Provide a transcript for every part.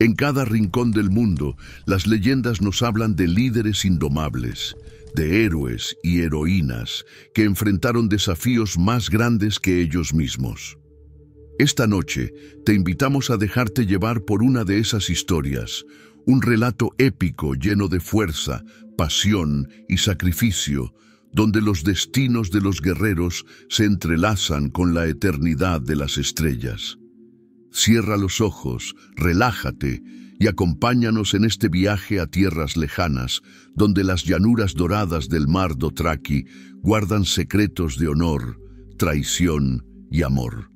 En cada rincón del mundo, las leyendas nos hablan de líderes indomables, de héroes y heroínas que enfrentaron desafíos más grandes que ellos mismos. Esta noche te invitamos a dejarte llevar por una de esas historias, un relato épico lleno de fuerza, pasión y sacrificio, donde los destinos de los guerreros se entrelazan con la eternidad de las estrellas. Cierra los ojos, relájate y acompáñanos en este viaje a tierras lejanas, donde las llanuras doradas del mar Dothraki guardan secretos de honor, traición y amor.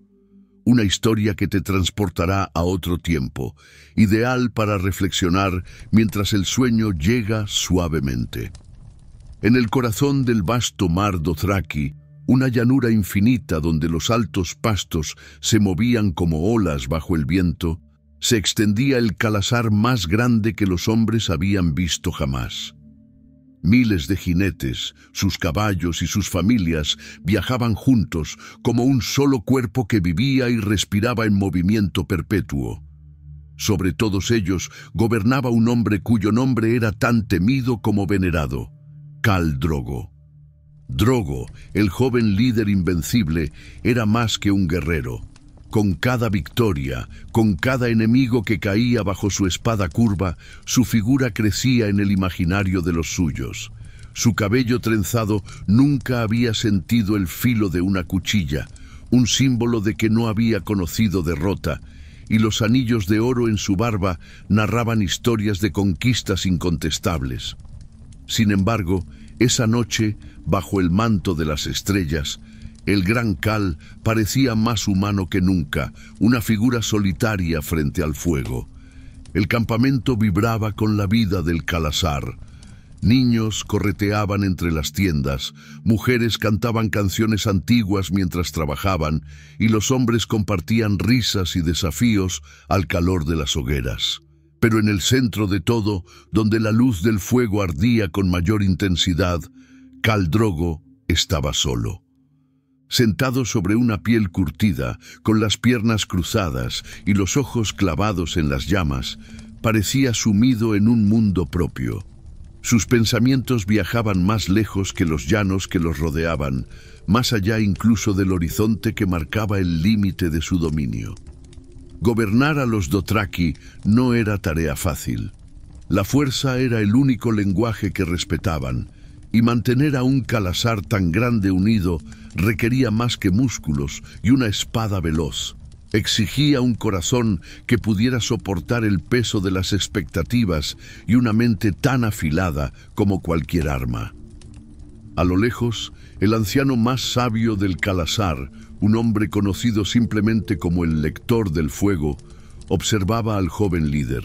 Una historia que te transportará a otro tiempo, ideal para reflexionar mientras el sueño llega suavemente. En el corazón del vasto mar Dothraki, una llanura infinita donde los altos pastos se movían como olas bajo el viento, se extendía el Khalasar más grande que los hombres habían visto jamás. Miles de jinetes, sus caballos y sus familias viajaban juntos como un solo cuerpo que vivía y respiraba en movimiento perpetuo. Sobre todos ellos gobernaba un hombre cuyo nombre era tan temido como venerado: Khal Drogo. Drogo, el joven líder invencible, era más que un guerrero. Con cada victoria, con cada enemigo que caía bajo su espada curva, su figura crecía en el imaginario de los suyos. Su cabello trenzado nunca había sentido el filo de una cuchilla, un símbolo de que no había conocido derrota, y los anillos de oro en su barba narraban historias de conquistas incontestables. Sin embargo, esa noche, bajo el manto de las estrellas, el gran Khal parecía más humano que nunca, una figura solitaria frente al fuego. El campamento vibraba con la vida del Khalasar. Niños correteaban entre las tiendas, mujeres cantaban canciones antiguas mientras trabajaban, y los hombres compartían risas y desafíos al calor de las hogueras. Pero en el centro de todo, donde la luz del fuego ardía con mayor intensidad, Khal Drogo estaba solo. Sentado sobre una piel curtida, con las piernas cruzadas y los ojos clavados en las llamas, parecía sumido en un mundo propio. Sus pensamientos viajaban más lejos que los llanos que los rodeaban, más allá incluso del horizonte que marcaba el límite de su dominio. Gobernar a los Dothraki no era tarea fácil. La fuerza era el único lenguaje que respetaban, y mantener a un Khalasar tan grande unido requería más que músculos y una espada veloz. Exigía un corazón que pudiera soportar el peso de las expectativas y una mente tan afilada como cualquier arma. A lo lejos, el anciano más sabio del Khalasar, un hombre conocido simplemente como el Lector del Fuego, observaba al joven líder.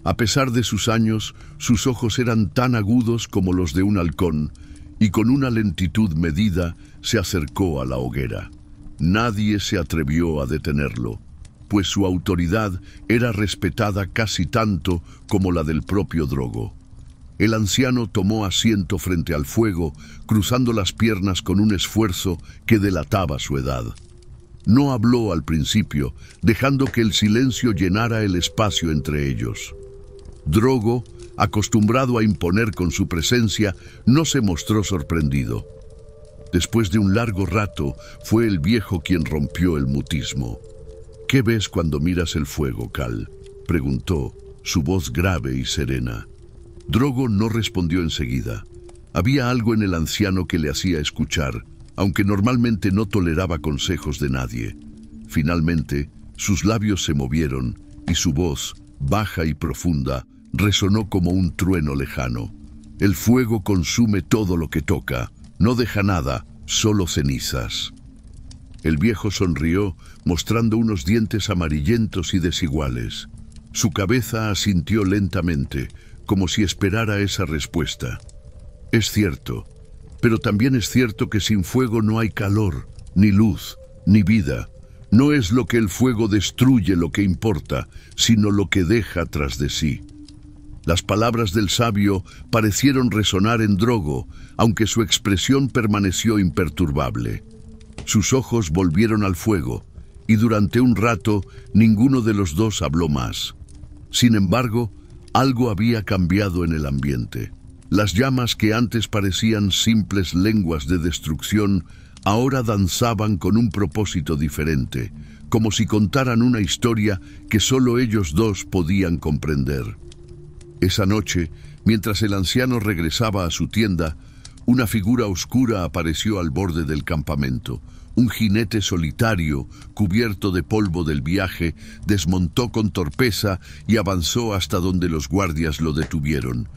A pesar de sus años, sus ojos eran tan agudos como los de un halcón, y con una lentitud medida se acercó a la hoguera. Nadie se atrevió a detenerlo, pues su autoridad era respetada casi tanto como la del propio Drogo. El anciano tomó asiento frente al fuego, cruzando las piernas con un esfuerzo que delataba su edad. No habló al principio, dejando que el silencio llenara el espacio entre ellos. Drogo, acostumbrado a imponer con su presencia, no se mostró sorprendido. Después de un largo rato, fue el viejo quien rompió el mutismo. «¿Qué ves cuando miras el fuego, Khal?», preguntó, su voz grave y serena. Drogo no respondió enseguida. Había algo en el anciano que le hacía escuchar, aunque normalmente no toleraba consejos de nadie. Finalmente, sus labios se movieron y su voz, baja y profunda, resonó como un trueno lejano. «El fuego consume todo lo que toca, no deja nada, solo cenizas». El viejo sonrió, mostrando unos dientes amarillentos y desiguales. Su cabeza asintió lentamente, como si esperara esa respuesta. «Es cierto, pero también es cierto que sin fuego no hay calor, ni luz, ni vida. No es lo que el fuego destruye lo que importa, sino lo que deja tras de sí». Las palabras del sabio parecieron resonar en Drogo, aunque su expresión permaneció imperturbable. Sus ojos volvieron al fuego, y durante un rato ninguno de los dos habló más. Sin embargo, algo había cambiado en el ambiente. Las llamas que antes parecían simples lenguas de destrucción, ahora danzaban con un propósito diferente, como si contaran una historia que solo ellos dos podían comprender. Esa noche, mientras el anciano regresaba a su tienda, una figura oscura apareció al borde del campamento. Un jinete solitario, cubierto de polvo del viaje, desmontó con torpeza y avanzó hasta donde los guardias lo detuvieron.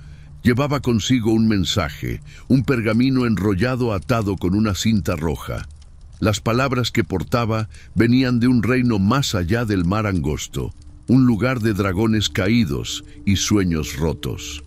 Llevaba consigo un mensaje, un pergamino enrollado atado con una cinta roja. Las palabras que portaba venían de un reino más allá del mar angosto, un lugar de dragones caídos y sueños rotos.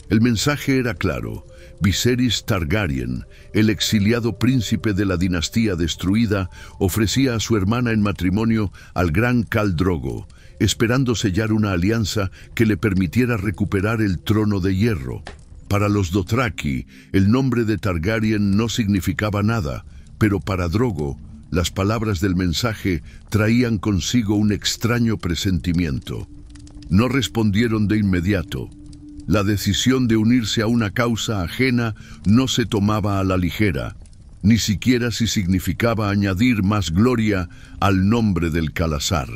El mensaje era claro. Viserys Targaryen, el exiliado príncipe de la dinastía destruida, ofrecía a su hermana en matrimonio al gran Khal Drogo, esperando sellar una alianza que le permitiera recuperar el trono de hierro. Para los Dothraki, el nombre de Targaryen no significaba nada, pero para Drogo, las palabras del mensaje traían consigo un extraño presentimiento. No respondieron de inmediato. La decisión de unirse a una causa ajena no se tomaba a la ligera, ni siquiera si significaba añadir más gloria al nombre del Khalasar.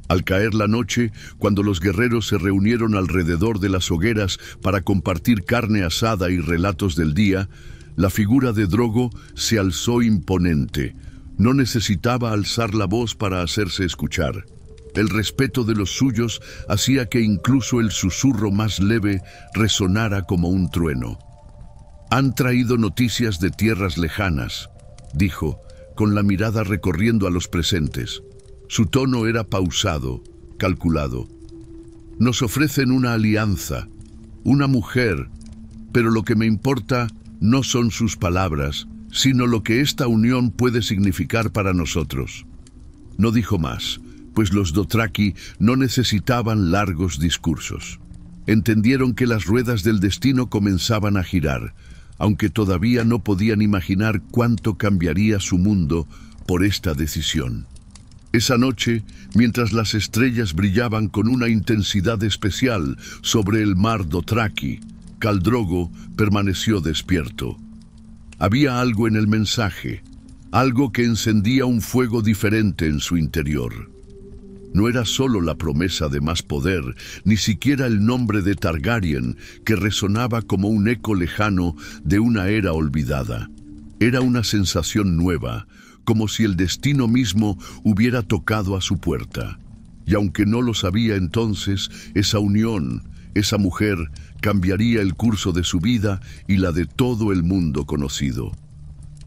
Al caer la noche, cuando los guerreros se reunieron alrededor de las hogueras para compartir carne asada y relatos del día, la figura de Drogo se alzó imponente. No necesitaba alzar la voz para hacerse escuchar. El respeto de los suyos hacía que incluso el susurro más leve resonara como un trueno. «Han traído noticias de tierras lejanas», dijo, con la mirada recorriendo a los presentes. Su tono era pausado, calculado. «Nos ofrecen una alianza, una mujer, pero lo que me importa no son sus palabras, sino lo que esta unión puede significar para nosotros». No dijo más, pues los Dothraki no necesitaban largos discursos. Entendieron que las ruedas del destino comenzaban a girar, aunque todavía no podían imaginar cuánto cambiaría su mundo por esta decisión. Esa noche, mientras las estrellas brillaban con una intensidad especial sobre el mar Dothraki, Khal Drogo permaneció despierto. Había algo en el mensaje, algo que encendía un fuego diferente en su interior. No era solo la promesa de más poder, ni siquiera el nombre de Targaryen, que resonaba como un eco lejano de una era olvidada. Era una sensación nueva, como si el destino mismo hubiera tocado a su puerta. Y aunque no lo sabía entonces, esa unión, esa mujer, cambiaría el curso de su vida y la de todo el mundo conocido.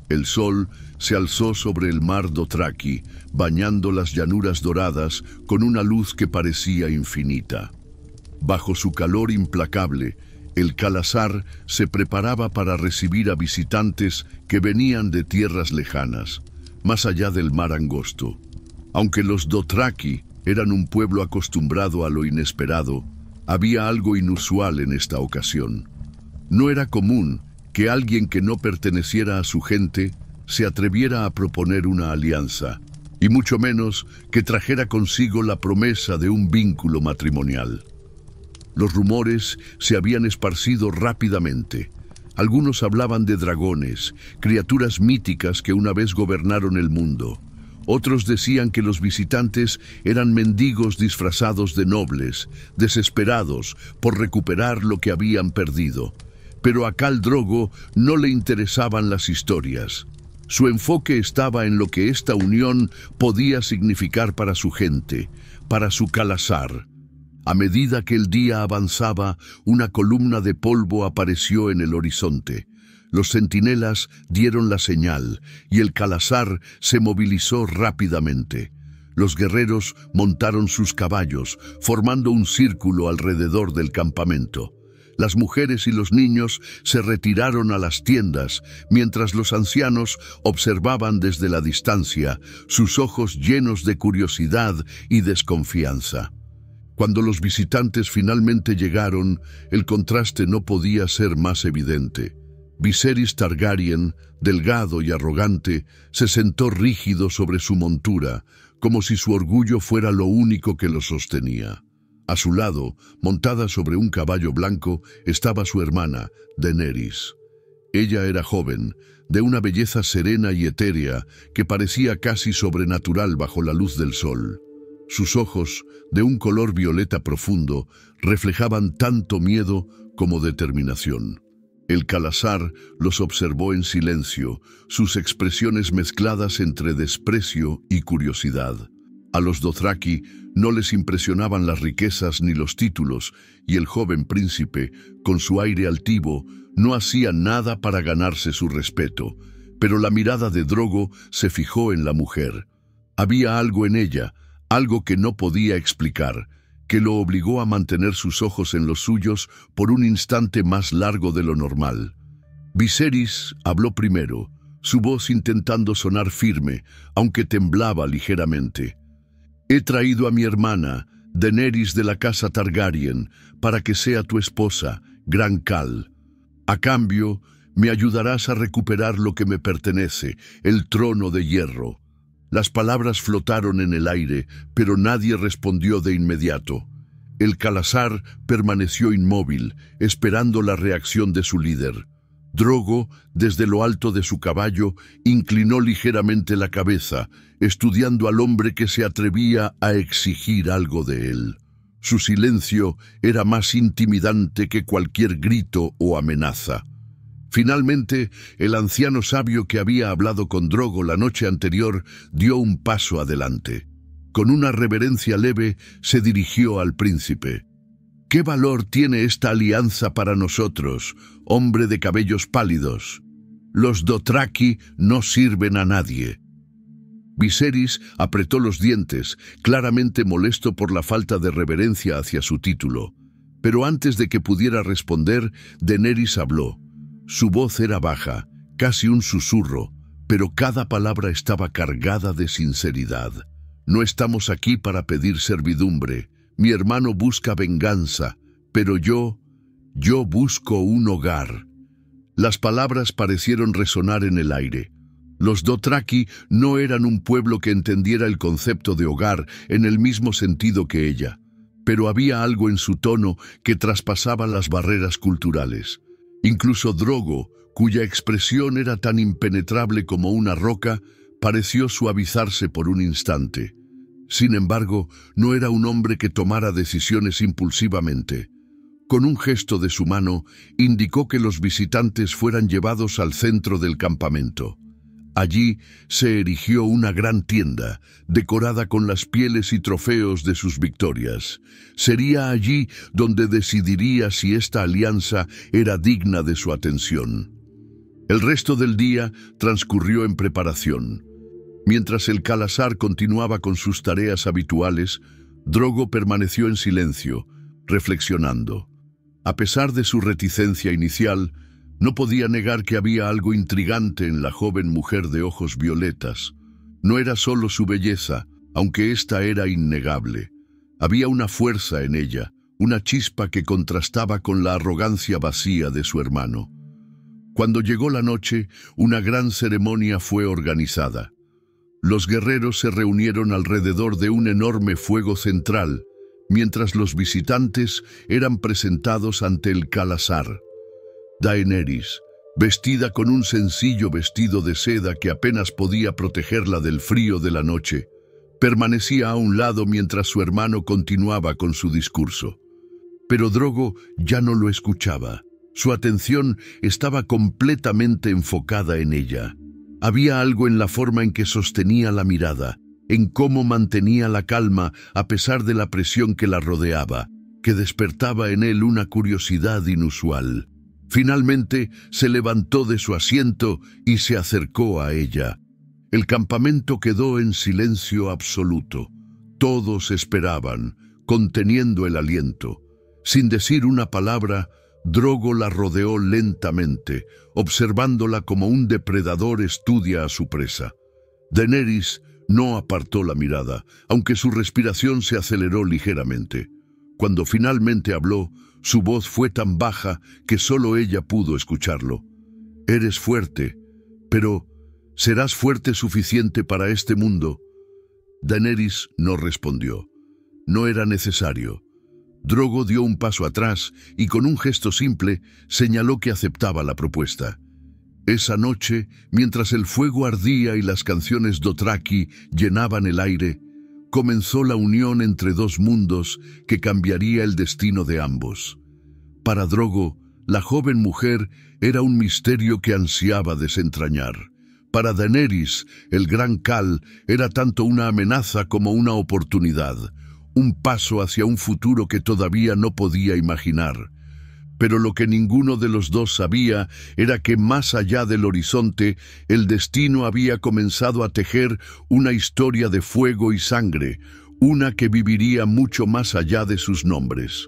El sol se alzó sobre el mar Dothraki, bañando las llanuras doradas con una luz que parecía infinita. Bajo su calor implacable, el Khalasar se preparaba para recibir a visitantes que venían de tierras lejanas, más allá del mar angosto. Aunque los Dothraki eran un pueblo acostumbrado a lo inesperado, había algo inusual en esta ocasión. No era común que alguien que no perteneciera a su gente se atreviera a proponer una alianza, y mucho menos que trajera consigo la promesa de un vínculo matrimonial. Los rumores se habían esparcido rápidamente. Algunos hablaban de dragones, criaturas míticas que una vez gobernaron el mundo. Otros decían que los visitantes eran mendigos disfrazados de nobles, desesperados por recuperar lo que habían perdido. Pero a Khal Drogo no le interesaban las historias. Su enfoque estaba en lo que esta unión podía significar para su gente, para su Khalasar. A medida que el día avanzaba, una columna de polvo apareció en el horizonte. Los centinelas dieron la señal y el Khalasar se movilizó rápidamente. Los guerreros montaron sus caballos, formando un círculo alrededor del campamento. Las mujeres y los niños se retiraron a las tiendas, mientras los ancianos observaban desde la distancia, sus ojos llenos de curiosidad y desconfianza. Cuando los visitantes finalmente llegaron, el contraste no podía ser más evidente. Viserys Targaryen, delgado y arrogante, se sentó rígido sobre su montura, como si su orgullo fuera lo único que lo sostenía. A su lado, montada sobre un caballo blanco, estaba su hermana, Daenerys. Ella era joven, de una belleza serena y etérea que parecía casi sobrenatural bajo la luz del sol. Sus ojos, de un color violeta profundo, reflejaban tanto miedo como determinación. El Khalasar los observó en silencio, sus expresiones mezcladas entre desprecio y curiosidad. A los Dothraki no les impresionaban las riquezas ni los títulos, y el joven príncipe, con su aire altivo, no hacía nada para ganarse su respeto, pero la mirada de Drogo se fijó en la mujer. Había algo en ella, algo que no podía explicar, que lo obligó a mantener sus ojos en los suyos por un instante más largo de lo normal. Viserys habló primero, su voz intentando sonar firme, aunque temblaba ligeramente. «He traído a mi hermana, Daenerys de la casa Targaryen, para que sea tu esposa, Gran Khal. A cambio, me ayudarás a recuperar lo que me pertenece, el trono de hierro». Las palabras flotaron en el aire, pero nadie respondió de inmediato. El Khalasar permaneció inmóvil, esperando la reacción de su líder. Drogo, desde lo alto de su caballo, inclinó ligeramente la cabeza, estudiando al hombre que se atrevía a exigir algo de él. Su silencio era más intimidante que cualquier grito o amenaza. Finalmente, el anciano sabio que había hablado con Drogo la noche anterior dio un paso adelante. Con una reverencia leve, se dirigió al príncipe. «¿Qué valor tiene esta alianza para nosotros, hombre de cabellos pálidos? Los Dothraki no sirven a nadie». Viserys apretó los dientes, claramente molesto por la falta de reverencia hacia su título. Pero antes de que pudiera responder, Daenerys habló. Su voz era baja, casi un susurro, pero cada palabra estaba cargada de sinceridad. «No estamos aquí para pedir servidumbre. Mi hermano busca venganza, pero yo busco un hogar». Las palabras parecieron resonar en el aire. Los Dothraki no eran un pueblo que entendiera el concepto de hogar en el mismo sentido que ella, pero había algo en su tono que traspasaba las barreras culturales. Incluso Drogo, cuya expresión era tan impenetrable como una roca, pareció suavizarse por un instante. Sin embargo, no era un hombre que tomara decisiones impulsivamente. Con un gesto de su mano, indicó que los visitantes fueran llevados al centro del campamento. Allí se erigió una gran tienda, decorada con las pieles y trofeos de sus victorias. Sería allí donde decidiría si esta alianza era digna de su atención. El resto del día transcurrió en preparación. Mientras el Khalasar continuaba con sus tareas habituales, Drogo permaneció en silencio, reflexionando. A pesar de su reticencia inicial, no podía negar que había algo intrigante en la joven mujer de ojos violetas. No era solo su belleza, aunque ésta era innegable. Había una fuerza en ella, una chispa que contrastaba con la arrogancia vacía de su hermano. Cuando llegó la noche, una gran ceremonia fue organizada. Los guerreros se reunieron alrededor de un enorme fuego central, mientras los visitantes eran presentados ante el Khalasar. Daenerys, vestida con un sencillo vestido de seda que apenas podía protegerla del frío de la noche, permanecía a un lado mientras su hermano continuaba con su discurso. Pero Drogo ya no lo escuchaba. Su atención estaba completamente enfocada en ella. Había algo en la forma en que sostenía la mirada, en cómo mantenía la calma a pesar de la presión que la rodeaba, que despertaba en él una curiosidad inusual. Finalmente se levantó de su asiento y se acercó a ella. El campamento quedó en silencio absoluto. Todos esperaban, conteniendo el aliento. Sin decir una palabra, Drogo la rodeó lentamente, observándola como un depredador estudia a su presa. Daenerys no apartó la mirada, aunque su respiración se aceleró ligeramente. Cuando finalmente habló, su voz fue tan baja que solo ella pudo escucharlo. «Eres fuerte, pero ¿serás fuerte suficiente para este mundo?» Daenerys no respondió. No era necesario. Drogo dio un paso atrás y con un gesto simple señaló que aceptaba la propuesta. Esa noche, mientras el fuego ardía y las canciones Dothraki llenaban el aire, comenzó la unión entre dos mundos que cambiaría el destino de ambos. Para Drogo, la joven mujer era un misterio que ansiaba desentrañar. Para Daenerys, el gran Khal era tanto una amenaza como una oportunidad, un paso hacia un futuro que todavía no podía imaginar. Pero lo que ninguno de los dos sabía era que más allá del horizonte, el destino había comenzado a tejer una historia de fuego y sangre, una que viviría mucho más allá de sus nombres.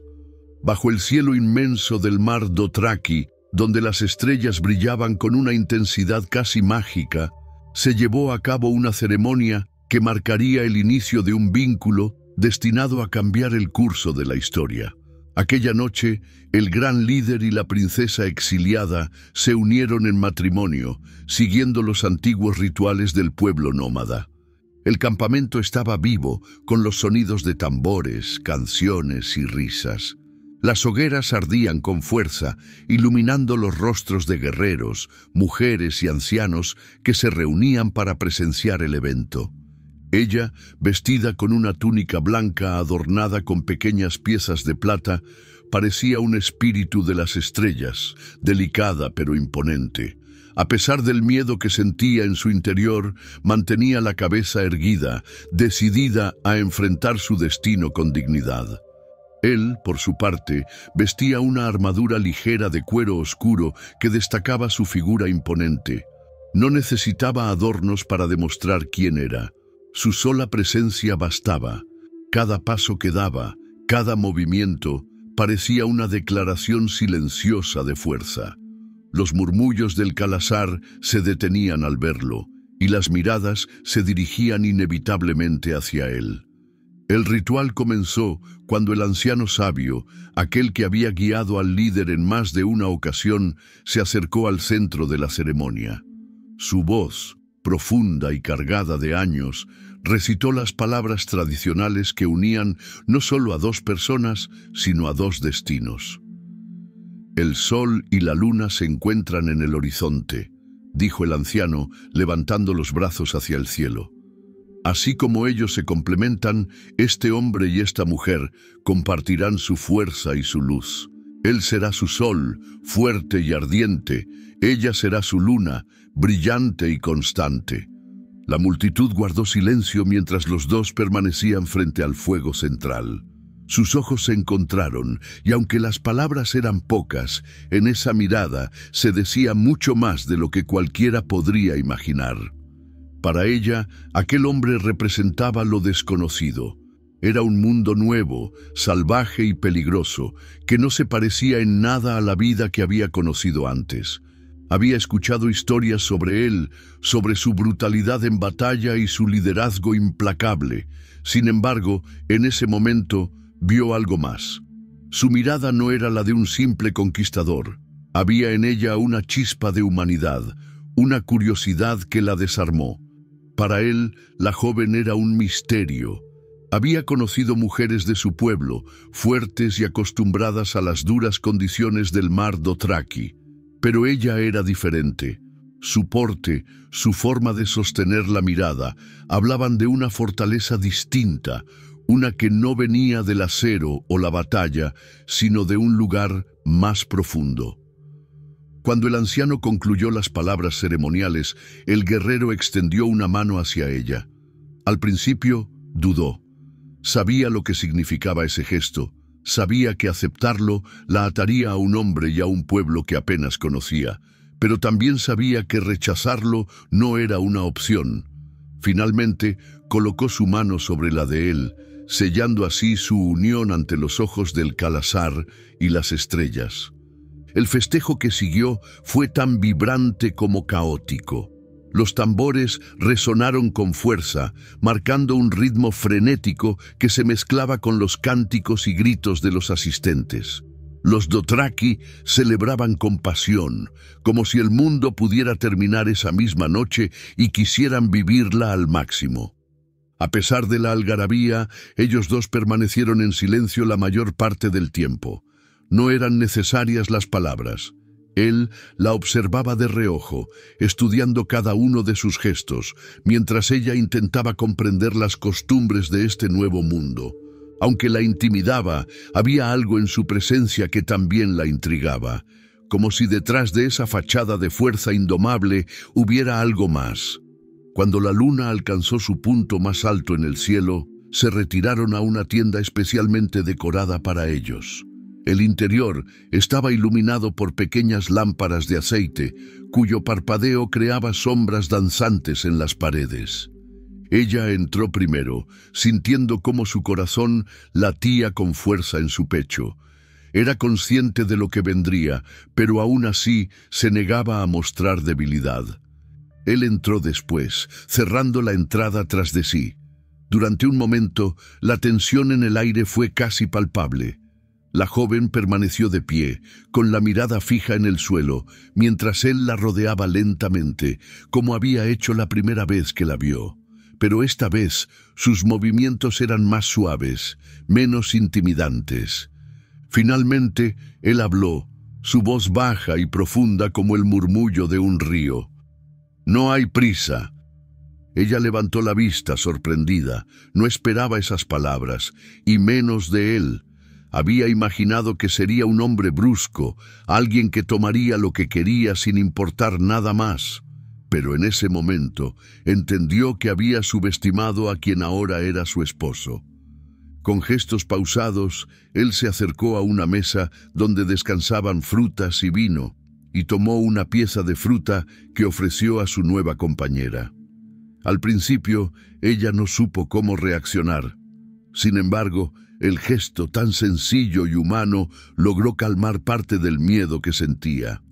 Bajo el cielo inmenso del mar Dothraki, donde las estrellas brillaban con una intensidad casi mágica, se llevó a cabo una ceremonia que marcaría el inicio de un vínculo destinado a cambiar el curso de la historia. Aquella noche, el gran líder y la princesa exiliada se unieron en matrimonio, siguiendo los antiguos rituales del pueblo nómada. El campamento estaba vivo, con los sonidos de tambores, canciones y risas. Las hogueras ardían con fuerza, iluminando los rostros de guerreros, mujeres y ancianos que se reunían para presenciar el evento. Ella, vestida con una túnica blanca adornada con pequeñas piezas de plata, parecía un espíritu de las estrellas, delicada pero imponente. A pesar del miedo que sentía en su interior, mantenía la cabeza erguida, decidida a enfrentar su destino con dignidad. Él, por su parte, vestía una armadura ligera de cuero oscuro que destacaba su figura imponente. No necesitaba adornos para demostrar quién era. Su sola presencia bastaba. Cada paso que daba, cada movimiento, parecía una declaración silenciosa de fuerza. Los murmullos del Khalasar se detenían al verlo, y las miradas se dirigían inevitablemente hacia él. El ritual comenzó cuando el anciano sabio, aquel que había guiado al líder en más de una ocasión, se acercó al centro de la ceremonia. Su voz, profunda y cargada de años, recitó las palabras tradicionales que unían no solo a dos personas, sino a dos destinos. «El sol y la luna se encuentran en el horizonte», dijo el anciano, levantando los brazos hacia el cielo. «Así como ellos se complementan, este hombre y esta mujer compartirán su fuerza y su luz. Él será su sol, fuerte y ardiente, ella será su luna, brillante y constante». La multitud guardó silencio mientras los dos permanecían frente al fuego central. Sus ojos se encontraron, y aunque las palabras eran pocas, en esa mirada se decía mucho más de lo que cualquiera podría imaginar. Para ella, aquel hombre representaba lo desconocido. Era un mundo nuevo, salvaje y peligroso, que no se parecía en nada a la vida que había conocido antes. Había escuchado historias sobre él, sobre su brutalidad en batalla y su liderazgo implacable. Sin embargo, en ese momento, vio algo más. Su mirada no era la de un simple conquistador. Había en ella una chispa de humanidad, una curiosidad que la desarmó. Para él, la joven era un misterio. Había conocido mujeres de su pueblo, fuertes y acostumbradas a las duras condiciones del mar Dothraki. Pero ella era diferente. Su porte, su forma de sostener la mirada, hablaban de una fortaleza distinta, una que no venía del acero o la batalla, sino de un lugar más profundo. Cuando el anciano concluyó las palabras ceremoniales, el guerrero extendió una mano hacia ella. Al principio, dudó. Sabía lo que significaba ese gesto. Sabía que aceptarlo la ataría a un hombre y a un pueblo que apenas conocía, pero también sabía que rechazarlo no era una opción. Finalmente, colocó su mano sobre la de él, sellando así su unión ante los ojos del Khalasar y las estrellas. El festejo que siguió fue tan vibrante como caótico. Los tambores resonaron con fuerza, marcando un ritmo frenético que se mezclaba con los cánticos y gritos de los asistentes. Los Dothraki celebraban con pasión, como si el mundo pudiera terminar esa misma noche y quisieran vivirla al máximo. A pesar de la algarabía, ellos dos permanecieron en silencio la mayor parte del tiempo. No eran necesarias las palabras. Él la observaba de reojo, estudiando cada uno de sus gestos, mientras ella intentaba comprender las costumbres de este nuevo mundo. Aunque la intimidaba, había algo en su presencia que también la intrigaba, como si detrás de esa fachada de fuerza indomable hubiera algo más. Cuando la luna alcanzó su punto más alto en el cielo, se retiraron a una tienda especialmente decorada para ellos. El interior estaba iluminado por pequeñas lámparas de aceite, cuyo parpadeo creaba sombras danzantes en las paredes. Ella entró primero, sintiendo cómo su corazón latía con fuerza en su pecho. Era consciente de lo que vendría, pero aún así se negaba a mostrar debilidad. Él entró después, cerrando la entrada tras de sí. Durante un momento, la tensión en el aire fue casi palpable. La joven permaneció de pie, con la mirada fija en el suelo, mientras él la rodeaba lentamente, como había hecho la primera vez que la vio. Pero esta vez, sus movimientos eran más suaves, menos intimidantes. Finalmente, él habló, su voz baja y profunda como el murmullo de un río. «No hay prisa». Ella levantó la vista, sorprendida. No esperaba esas palabras, y menos de él. Había imaginado que sería un hombre brusco, alguien que tomaría lo que quería sin importar nada más. Pero en ese momento entendió que había subestimado a quien ahora era su esposo. Con gestos pausados, él se acercó a una mesa donde descansaban frutas y vino, y tomó una pieza de fruta que ofreció a su nueva compañera. Al principio, ella no supo cómo reaccionar. Sin embargo, el gesto tan sencillo y humano logró calmar parte del miedo que sentía.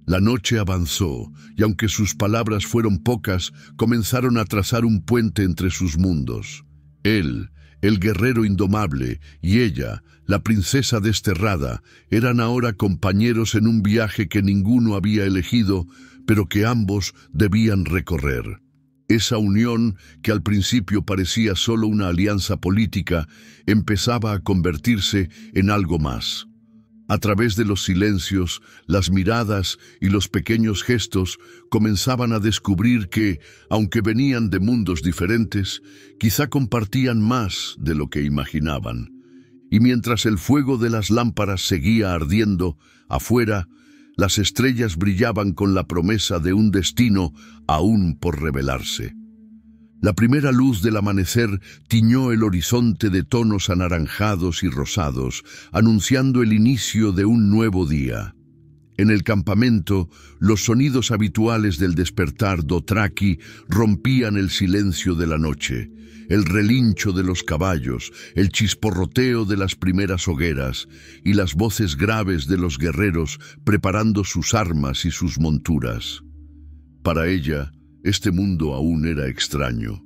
La noche avanzó, y aunque sus palabras fueron pocas, comenzaron a trazar un puente entre sus mundos. Él, el guerrero indomable, y ella, la princesa desterrada, eran ahora compañeros en un viaje que ninguno había elegido, pero que ambos debían recorrer. Esa unión, que al principio parecía solo una alianza política, empezaba a convertirse en algo más. A través de los silencios, las miradas y los pequeños gestos, comenzaban a descubrir que, aunque venían de mundos diferentes, quizá compartían más de lo que imaginaban. Y mientras el fuego de las lámparas seguía ardiendo, afuera, las estrellas brillaban con la promesa de un destino aún por revelarse. La primera luz del amanecer tiñó el horizonte de tonos anaranjados y rosados, anunciando el inicio de un nuevo día. En el campamento, los sonidos habituales del despertar Dothraki rompían el silencio de la noche. El relincho de los caballos, el chisporroteo de las primeras hogueras y las voces graves de los guerreros preparando sus armas y sus monturas. Para ella, este mundo aún era extraño.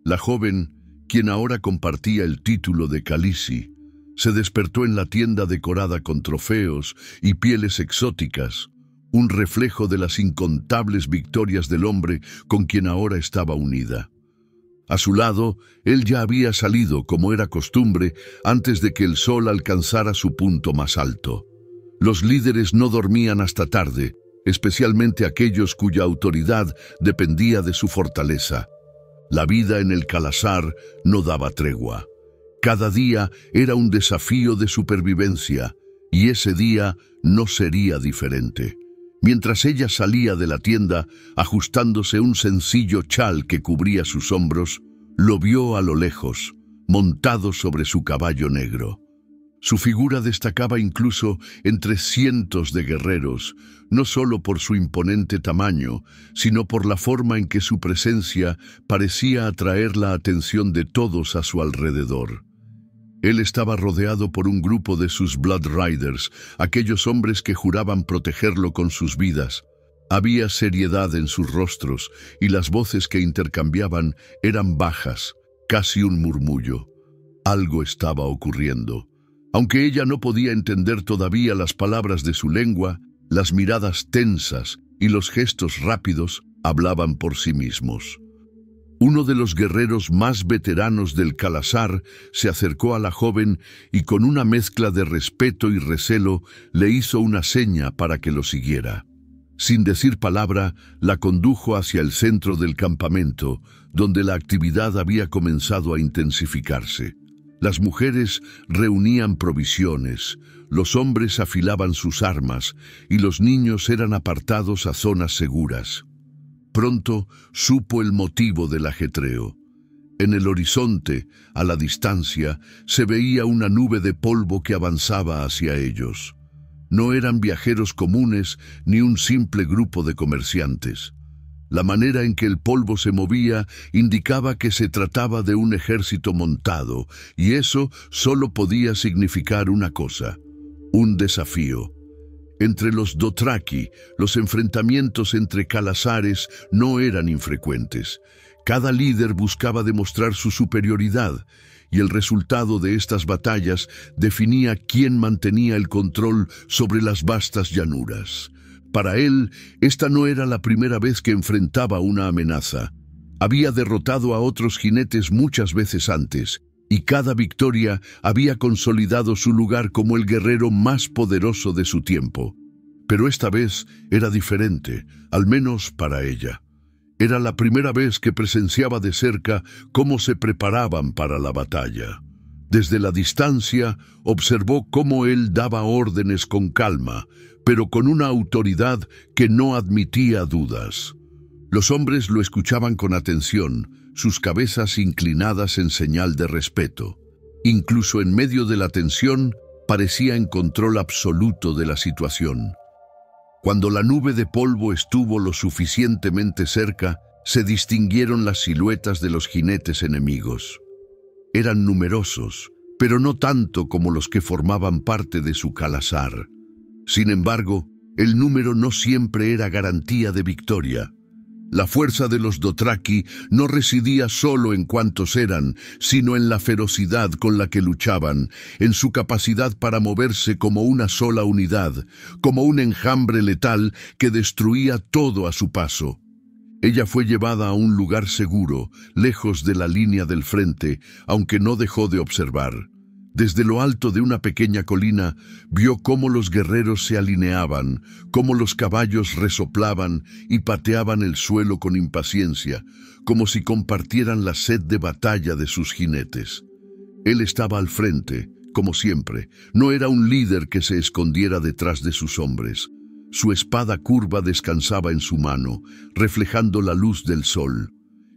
La joven, quien ahora compartía el título de Khaleesi, se despertó en la tienda decorada con trofeos y pieles exóticas, un reflejo de las incontables victorias del hombre con quien ahora estaba unida. A su lado, él ya había salido, como era costumbre, antes de que el sol alcanzara su punto más alto. Los líderes no dormían hasta tarde, especialmente aquellos cuya autoridad dependía de su fortaleza. La vida en el Khalasar no daba tregua. Cada día era un desafío de supervivencia, y ese día no sería diferente. Mientras ella salía de la tienda, ajustándose un sencillo chal que cubría sus hombros, lo vio a lo lejos, montado sobre su caballo negro. Su figura destacaba incluso entre cientos de guerreros, no solo por su imponente tamaño, sino por la forma en que su presencia parecía atraer la atención de todos a su alrededor. Él estaba rodeado por un grupo de sus Blood Riders, aquellos hombres que juraban protegerlo con sus vidas. Había seriedad en sus rostros, y las voces que intercambiaban eran bajas, casi un murmullo. Algo estaba ocurriendo. Aunque ella no podía entender todavía las palabras de su lengua, las miradas tensas y los gestos rápidos hablaban por sí mismos. Uno de los guerreros más veteranos del Khalasar se acercó a la joven y con una mezcla de respeto y recelo le hizo una seña para que lo siguiera. Sin decir palabra, la condujo hacia el centro del campamento, donde la actividad había comenzado a intensificarse. Las mujeres reunían provisiones, los hombres afilaban sus armas y los niños eran apartados a zonas seguras. Pronto supo el motivo del ajetreo. En el horizonte, a la distancia, se veía una nube de polvo que avanzaba hacia ellos. No eran viajeros comunes ni un simple grupo de comerciantes. La manera en que el polvo se movía indicaba que se trataba de un ejército montado, y eso solo podía significar una cosa: un desafío. Entre los Dothraki, los enfrentamientos entre Khalasares no eran infrecuentes. Cada líder buscaba demostrar su superioridad, y el resultado de estas batallas definía quién mantenía el control sobre las vastas llanuras. Para él, esta no era la primera vez que enfrentaba una amenaza. Había derrotado a otros jinetes muchas veces antes, y cada victoria había consolidado su lugar como el guerrero más poderoso de su tiempo. Pero esta vez era diferente, al menos para ella. Era la primera vez que presenciaba de cerca cómo se preparaban para la batalla. Desde la distancia, observó cómo él daba órdenes con calma, pero con una autoridad que no admitía dudas. Los hombres lo escuchaban con atención, sus cabezas inclinadas en señal de respeto. Incluso en medio de la tensión, parecía en control absoluto de la situación. Cuando la nube de polvo estuvo lo suficientemente cerca, se distinguieron las siluetas de los jinetes enemigos. Eran numerosos, pero no tanto como los que formaban parte de su Khalasar. Sin embargo, el número no siempre era garantía de victoria. La fuerza de los Dothraki no residía solo en cuántos eran, sino en la ferocidad con la que luchaban, en su capacidad para moverse como una sola unidad, como un enjambre letal que destruía todo a su paso. Ella fue llevada a un lugar seguro, lejos de la línea del frente, aunque no dejó de observar. Desde lo alto de una pequeña colina, vio cómo los guerreros se alineaban, cómo los caballos resoplaban y pateaban el suelo con impaciencia, como si compartieran la sed de batalla de sus jinetes. Él estaba al frente, como siempre. No era un líder que se escondiera detrás de sus hombres. Su espada curva descansaba en su mano, reflejando la luz del sol.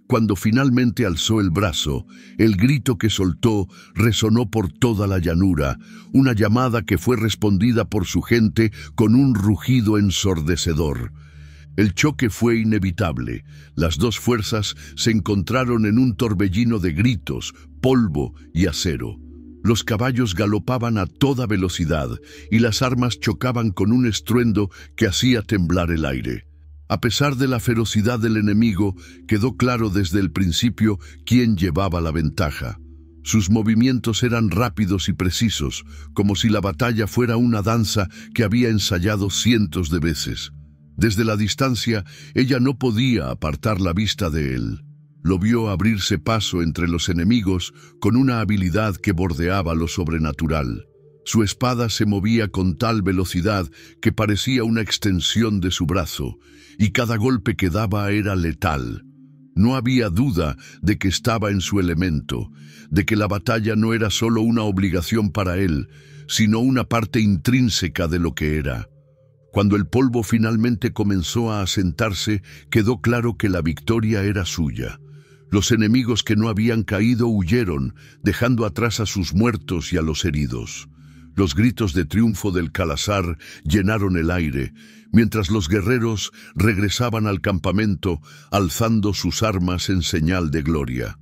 Cuando finalmente alzó el brazo, el grito que soltó resonó por toda la llanura, una llamada que fue respondida por su gente con un rugido ensordecedor. El choque fue inevitable. Las dos fuerzas se encontraron en un torbellino de gritos, polvo y acero. Los caballos galopaban a toda velocidad y las armas chocaban con un estruendo que hacía temblar el aire. A pesar de la ferocidad del enemigo, quedó claro desde el principio quién llevaba la ventaja. Sus movimientos eran rápidos y precisos, como si la batalla fuera una danza que había ensayado cientos de veces. Desde la distancia, ella no podía apartar la vista de él. Lo vio abrirse paso entre los enemigos con una habilidad que bordeaba lo sobrenatural. Su espada se movía con tal velocidad que parecía una extensión de su brazo, y cada golpe que daba era letal. No había duda de que estaba en su elemento, de que la batalla no era solo una obligación para él, sino una parte intrínseca de lo que era. Cuando el polvo finalmente comenzó a asentarse, quedó claro que la victoria era suya. Los enemigos que no habían caído huyeron, dejando atrás a sus muertos y a los heridos. Los gritos de triunfo del Khalasar llenaron el aire, mientras los guerreros regresaban al campamento, alzando sus armas en señal de gloria.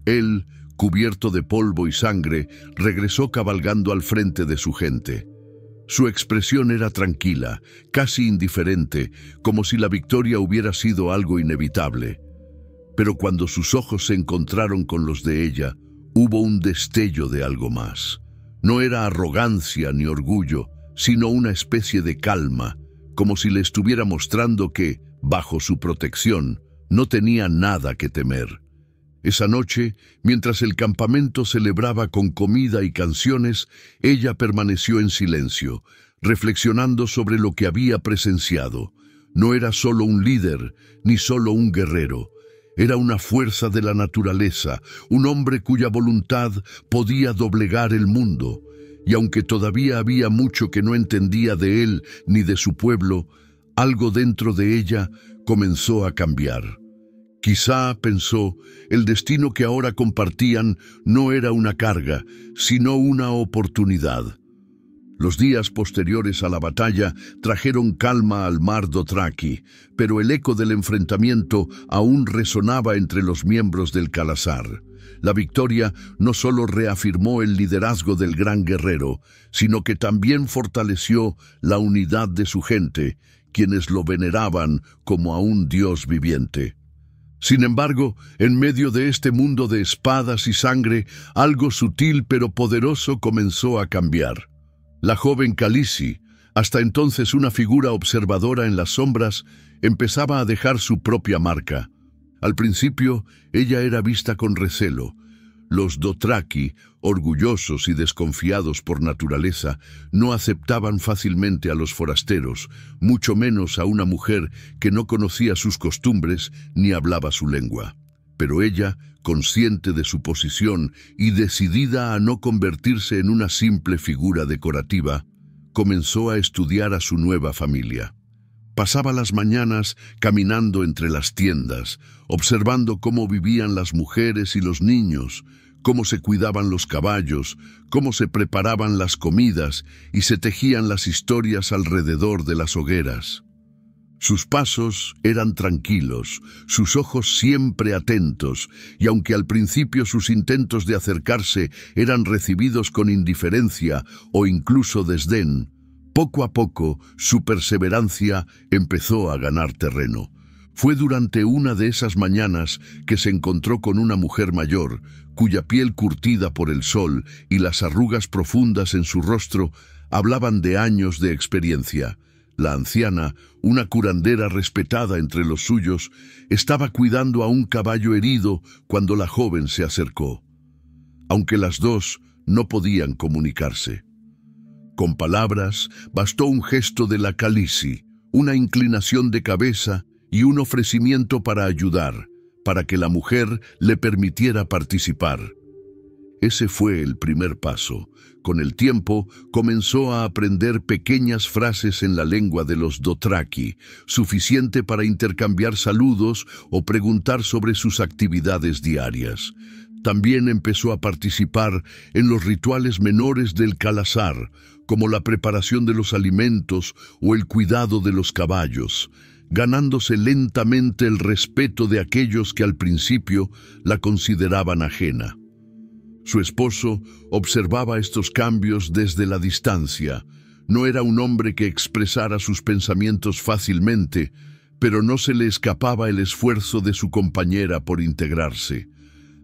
Él, cubierto de polvo y sangre, regresó cabalgando al frente de su gente. Su expresión era tranquila, casi indiferente, como si la victoria hubiera sido algo inevitable. Pero cuando sus ojos se encontraron con los de ella, hubo un destello de algo más. No era arrogancia ni orgullo, sino una especie de calma, como si le estuviera mostrando que, bajo su protección, no tenía nada que temer. Esa noche, mientras el campamento celebraba con comida y canciones, ella permaneció en silencio, reflexionando sobre lo que había presenciado. No era solo un líder, ni solo un guerrero. Era una fuerza de la naturaleza, un hombre cuya voluntad podía doblegar el mundo. Y aunque todavía había mucho que no entendía de él ni de su pueblo, algo dentro de ella comenzó a cambiar. Quizá, pensó, el destino que ahora compartían no era una carga, sino una oportunidad. Los días posteriores a la batalla trajeron calma al mar Dothraki, pero el eco del enfrentamiento aún resonaba entre los miembros del Khalasar. La victoria no solo reafirmó el liderazgo del gran guerrero, sino que también fortaleció la unidad de su gente, quienes lo veneraban como a un dios viviente. Sin embargo, en medio de este mundo de espadas y sangre, algo sutil pero poderoso comenzó a cambiar. La joven Khaleesi, hasta entonces una figura observadora en las sombras, empezaba a dejar su propia marca. Al principio, ella era vista con recelo. Los Dothraki, orgullosos y desconfiados por naturaleza, no aceptaban fácilmente a los forasteros, mucho menos a una mujer que no conocía sus costumbres ni hablaba su lengua. Pero ella, consciente de su posición y decidida a no convertirse en una simple figura decorativa, comenzó a estudiar a su nueva familia. Pasaba las mañanas caminando entre las tiendas, observando cómo vivían las mujeres y los niños, cómo se cuidaban los caballos, cómo se preparaban las comidas y se tejían las historias alrededor de las hogueras. Sus pasos eran tranquilos, sus ojos siempre atentos, y aunque al principio sus intentos de acercarse eran recibidos con indiferencia o incluso desdén, poco a poco su perseverancia empezó a ganar terreno. Fue durante una de esas mañanas que se encontró con una mujer mayor, cuya piel curtida por el sol y las arrugas profundas en su rostro hablaban de años de experiencia. La anciana, una curandera respetada entre los suyos, estaba cuidando a un caballo herido cuando la joven se acercó. Aunque las dos no podían comunicarse. Con palabras, bastó un gesto de la Khaleesi, una inclinación de cabeza y un ofrecimiento para ayudar, para que la mujer le permitiera participar. Ese fue el primer paso. Con el tiempo, comenzó a aprender pequeñas frases en la lengua de los Dothraki, suficiente para intercambiar saludos o preguntar sobre sus actividades diarias. También empezó a participar en los rituales menores del Khalasar, como la preparación de los alimentos o el cuidado de los caballos, ganándose lentamente el respeto de aquellos que al principio la consideraban ajena. Su esposo observaba estos cambios desde la distancia. No era un hombre que expresara sus pensamientos fácilmente, pero no se le escapaba el esfuerzo de su compañera por integrarse.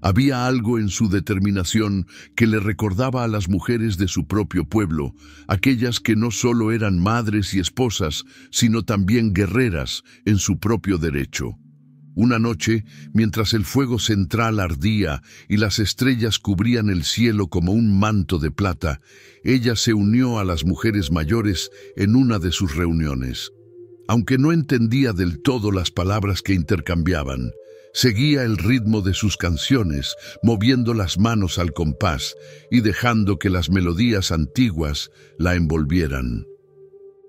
Había algo en su determinación que le recordaba a las mujeres de su propio pueblo, aquellas que no solo eran madres y esposas, sino también guerreras en su propio derecho. Una noche, mientras el fuego central ardía y las estrellas cubrían el cielo como un manto de plata, ella se unió a las mujeres mayores en una de sus reuniones. Aunque no entendía del todo las palabras que intercambiaban, seguía el ritmo de sus canciones, moviendo las manos al compás y dejando que las melodías antiguas la envolvieran.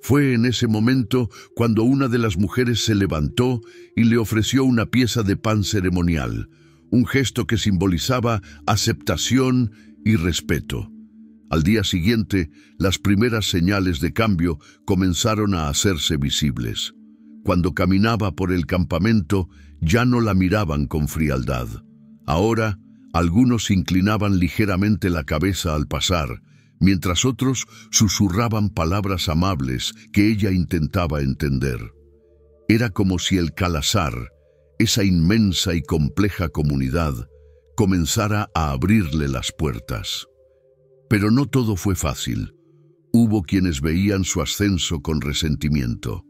Fue en ese momento cuando una de las mujeres se levantó y le ofreció una pieza de pan ceremonial, un gesto que simbolizaba aceptación y respeto. Al día siguiente, las primeras señales de cambio comenzaron a hacerse visibles. Cuando caminaba por el campamento, ya no la miraban con frialdad. Ahora, algunos inclinaban ligeramente la cabeza al pasar, mientras otros susurraban palabras amables que ella intentaba entender. Era como si el Khalasar, esa inmensa y compleja comunidad, comenzara a abrirle las puertas. Pero no todo fue fácil. Hubo quienes veían su ascenso con resentimiento.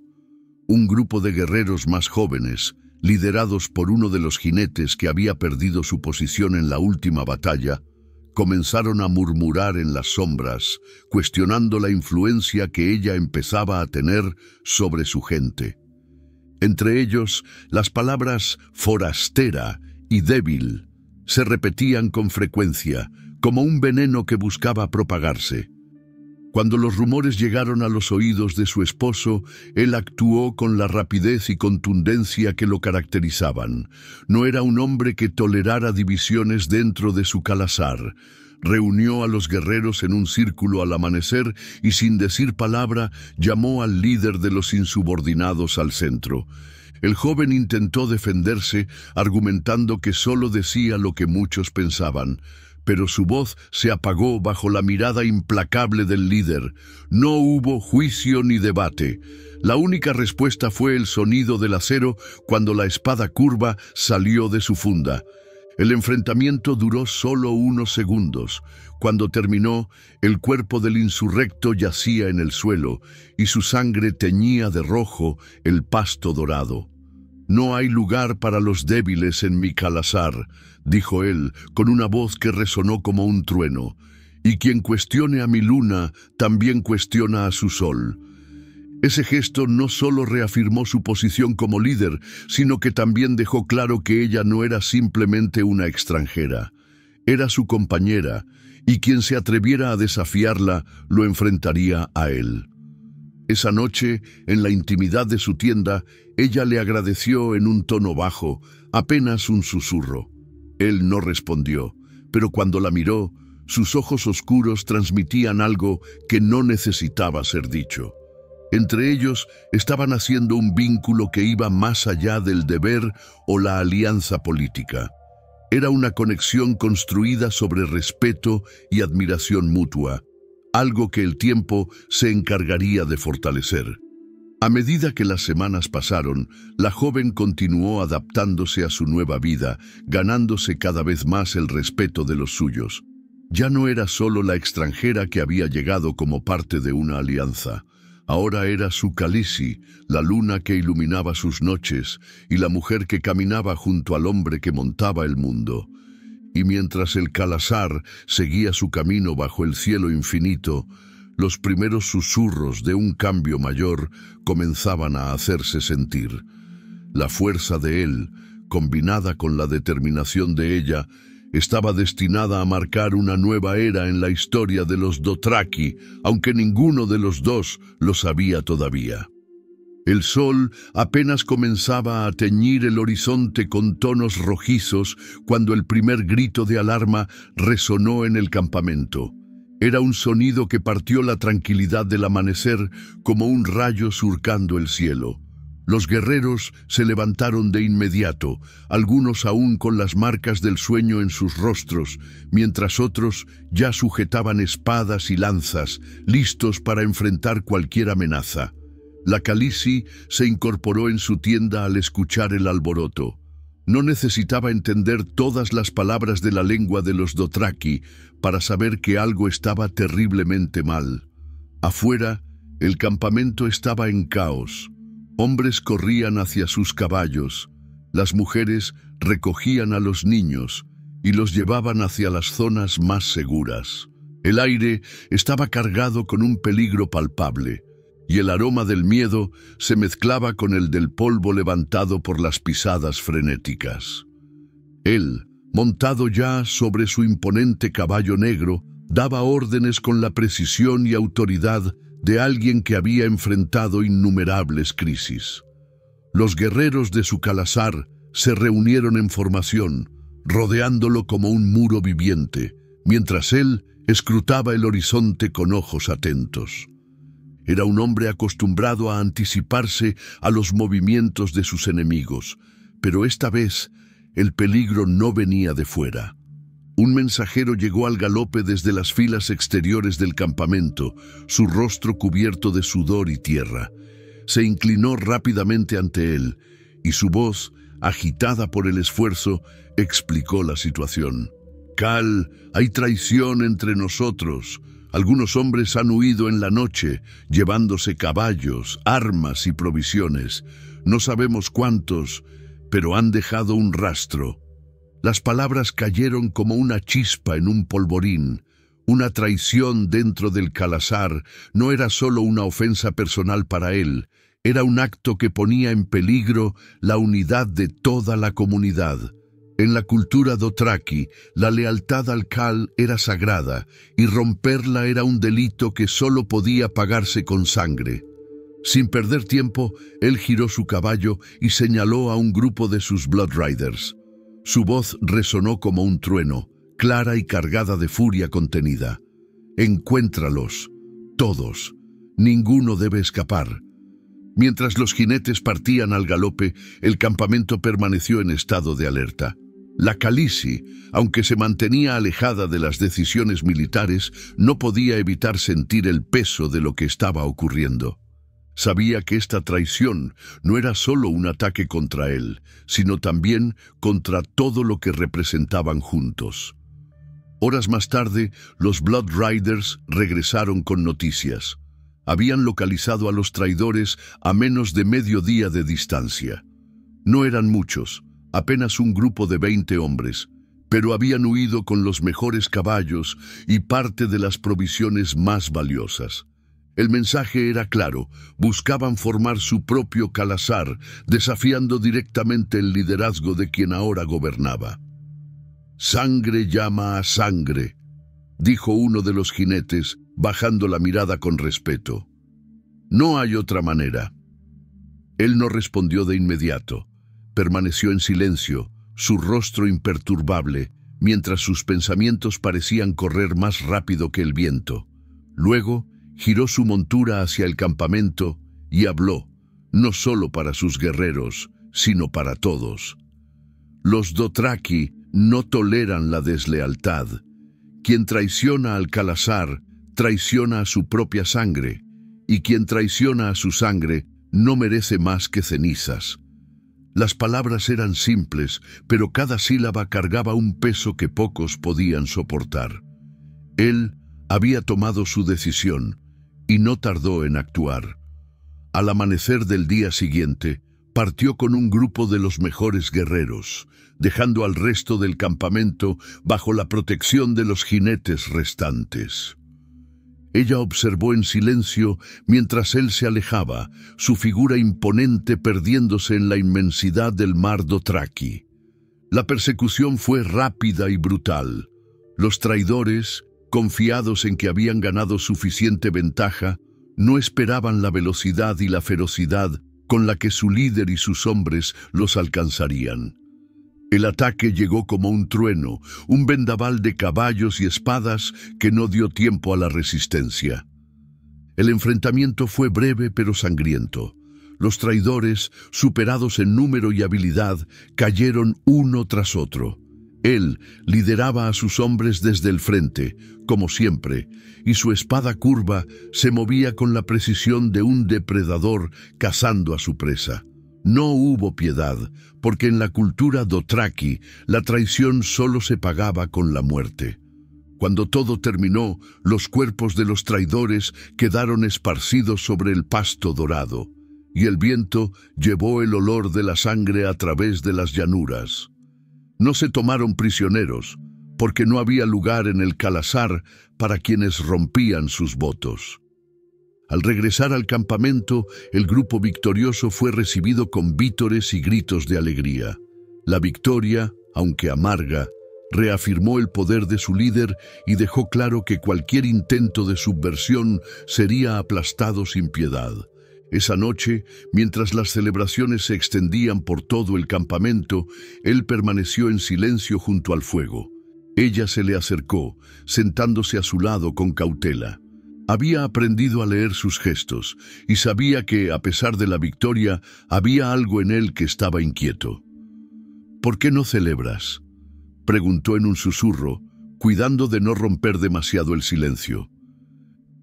Un grupo de guerreros más jóvenes, liderados por uno de los jinetes que había perdido su posición en la última batalla, comenzaron a murmurar en las sombras, cuestionando la influencia que ella empezaba a tener sobre su gente. Entre ellos, las palabras forastera y débil se repetían con frecuencia, como un veneno que buscaba propagarse. Cuando los rumores llegaron a los oídos de su esposo, él actuó con la rapidez y contundencia que lo caracterizaban. No era un hombre que tolerara divisiones dentro de su calasar. Reunió a los guerreros en un círculo al amanecer y, sin decir palabra, llamó al líder de los insubordinados al centro. El joven intentó defenderse, argumentando que solo decía lo que muchos pensaban, pero su voz se apagó bajo la mirada implacable del líder. No hubo juicio ni debate. La única respuesta fue el sonido del acero cuando la espada curva salió de su funda. El enfrentamiento duró solo unos segundos. Cuando terminó, el cuerpo del insurrecto yacía en el suelo y su sangre teñía de rojo el pasto dorado. «No hay lugar para los débiles en mi calasar», dijo él, con una voz que resonó como un trueno. «Y quien cuestione a mi luna, también cuestiona a su sol». Ese gesto no solo reafirmó su posición como líder, sino que también dejó claro que ella no era simplemente una extranjera. Era su compañera, y quien se atreviera a desafiarla, lo enfrentaría a él. Esa noche, en la intimidad de su tienda, ella le agradeció en un tono bajo, apenas un susurro. Él no respondió, pero cuando la miró, sus ojos oscuros transmitían algo que no necesitaba ser dicho. Entre ellos estaban haciendo un vínculo que iba más allá del deber o la alianza política. Era una conexión construida sobre respeto y admiración mutua, algo que el tiempo se encargaría de fortalecer. A medida que las semanas pasaron, la joven continuó adaptándose a su nueva vida, ganándose cada vez más el respeto de los suyos. Ya no era solo la extranjera que había llegado como parte de una alianza. Ahora era su Khaleesi, la luna que iluminaba sus noches, y la mujer que caminaba junto al hombre que montaba el mundo. Y mientras el calasar seguía su camino bajo el cielo infinito, los primeros susurros de un cambio mayor comenzaban a hacerse sentir. La fuerza de él, combinada con la determinación de ella, estaba destinada a marcar una nueva era en la historia de los Dothraki, aunque ninguno de los dos lo sabía todavía. El sol apenas comenzaba a teñir el horizonte con tonos rojizos cuando el primer grito de alarma resonó en el campamento. Era un sonido que partió la tranquilidad del amanecer como un rayo surcando el cielo. Los guerreros se levantaron de inmediato, algunos aún con las marcas del sueño en sus rostros, mientras otros ya sujetaban espadas y lanzas, listos para enfrentar cualquier amenaza. La Khaleesi se incorporó en su tienda al escuchar el alboroto. No necesitaba entender todas las palabras de la lengua de los Dothraki para saber que algo estaba terriblemente mal. Afuera, el campamento estaba en caos. Hombres corrían hacia sus caballos, las mujeres recogían a los niños y los llevaban hacia las zonas más seguras. El aire estaba cargado con un peligro palpable, y el aroma del miedo se mezclaba con el del polvo levantado por las pisadas frenéticas. Él, montado ya sobre su imponente caballo negro, daba órdenes con la precisión y autoridad de alguien que había enfrentado innumerables crisis. Los guerreros de su calasar se reunieron en formación, rodeándolo como un muro viviente, mientras él escrutaba el horizonte con ojos atentos. Era un hombre acostumbrado a anticiparse a los movimientos de sus enemigos, pero esta vez el peligro no venía de fuera. Un mensajero llegó al galope desde las filas exteriores del campamento, su rostro cubierto de sudor y tierra. Se inclinó rápidamente ante él, y su voz, agitada por el esfuerzo, explicó la situación. «Khal, hay traición entre nosotros. Algunos hombres han huido en la noche, llevándose caballos, armas y provisiones. No sabemos cuántos, pero han dejado un rastro. Las palabras cayeron como una chispa en un polvorín. Una traición dentro del Khalasar no era solo una ofensa personal para él, era un acto que ponía en peligro la unidad de toda la comunidad. En la cultura dothraki, la lealtad al Khal era sagrada y romperla era un delito que solo podía pagarse con sangre. Sin perder tiempo, él giró su caballo y señaló a un grupo de sus Blood Riders. Su voz resonó como un trueno, clara y cargada de furia contenida. Encuéntralos, todos. Ninguno debe escapar. Mientras los jinetes partían al galope, el campamento permaneció en estado de alerta. La Khaleesi, aunque se mantenía alejada de las decisiones militares, no podía evitar sentir el peso de lo que estaba ocurriendo. Sabía que esta traición no era solo un ataque contra él, sino también contra todo lo que representaban juntos. Horas más tarde, los Blood Riders regresaron con noticias. Habían localizado a los traidores a menos de mediodía de distancia. No eran muchos, apenas un grupo de 20 hombres, pero habían huido con los mejores caballos y parte de las provisiones más valiosas. El mensaje era claro, buscaban formar su propio Khalasar, desafiando directamente el liderazgo de quien ahora gobernaba. «Sangre llama a sangre», dijo uno de los jinetes, bajando la mirada con respeto. «No hay otra manera». Él no respondió de inmediato. Permaneció en silencio, su rostro imperturbable, mientras sus pensamientos parecían correr más rápido que el viento. Luego, giró su montura hacia el campamento y habló, no solo para sus guerreros, sino para todos. Los dothraki no toleran la deslealtad. Quien traiciona al Khalasar, traiciona a su propia sangre, y quien traiciona a su sangre no merece más que cenizas. Las palabras eran simples, pero cada sílaba cargaba un peso que pocos podían soportar. Él había tomado su decisión, y no tardó en actuar. Al amanecer del día siguiente, partió con un grupo de los mejores guerreros, dejando al resto del campamento bajo la protección de los jinetes restantes. Ella observó en silencio mientras él se alejaba, su figura imponente perdiéndose en la inmensidad del mar dothraki. La persecución fue rápida y brutal. Los traidores, confiados en que habían ganado suficiente ventaja, no esperaban la velocidad y la ferocidad con la que su líder y sus hombres los alcanzarían. El ataque llegó como un trueno, un vendaval de caballos y espadas que no dio tiempo a la resistencia. El enfrentamiento fue breve pero sangriento. Los traidores, superados en número y habilidad, cayeron uno tras otro. Él lideraba a sus hombres desde el frente, como siempre, y su espada curva se movía con la precisión de un depredador cazando a su presa. No hubo piedad, porque en la cultura dothraki la traición solo se pagaba con la muerte. Cuando todo terminó, los cuerpos de los traidores quedaron esparcidos sobre el pasto dorado, y el viento llevó el olor de la sangre a través de las llanuras. No se tomaron prisioneros, porque no había lugar en el Khalasar para quienes rompían sus votos. Al regresar al campamento, el grupo victorioso fue recibido con vítores y gritos de alegría. La victoria, aunque amarga, reafirmó el poder de su líder y dejó claro que cualquier intento de subversión sería aplastado sin piedad. Esa noche, mientras las celebraciones se extendían por todo el campamento, él permaneció en silencio junto al fuego. Ella se le acercó, sentándose a su lado con cautela. Había aprendido a leer sus gestos y sabía que, a pesar de la victoria, había algo en él que estaba inquieto. «¿Por qué no celebras?», preguntó en un susurro, cuidando de no romper demasiado el silencio.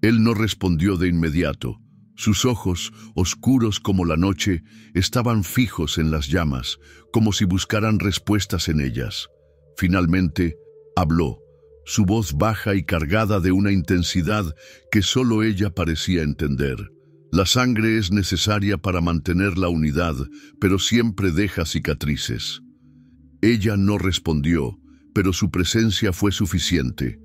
Él no respondió de inmediato. Sus ojos, oscuros como la noche, estaban fijos en las llamas, como si buscaran respuestas en ellas. Finalmente, habló, su voz baja y cargada de una intensidad que solo ella parecía entender. La sangre es necesaria para mantener la unidad, pero siempre deja cicatrices. Ella no respondió, pero su presencia fue suficiente.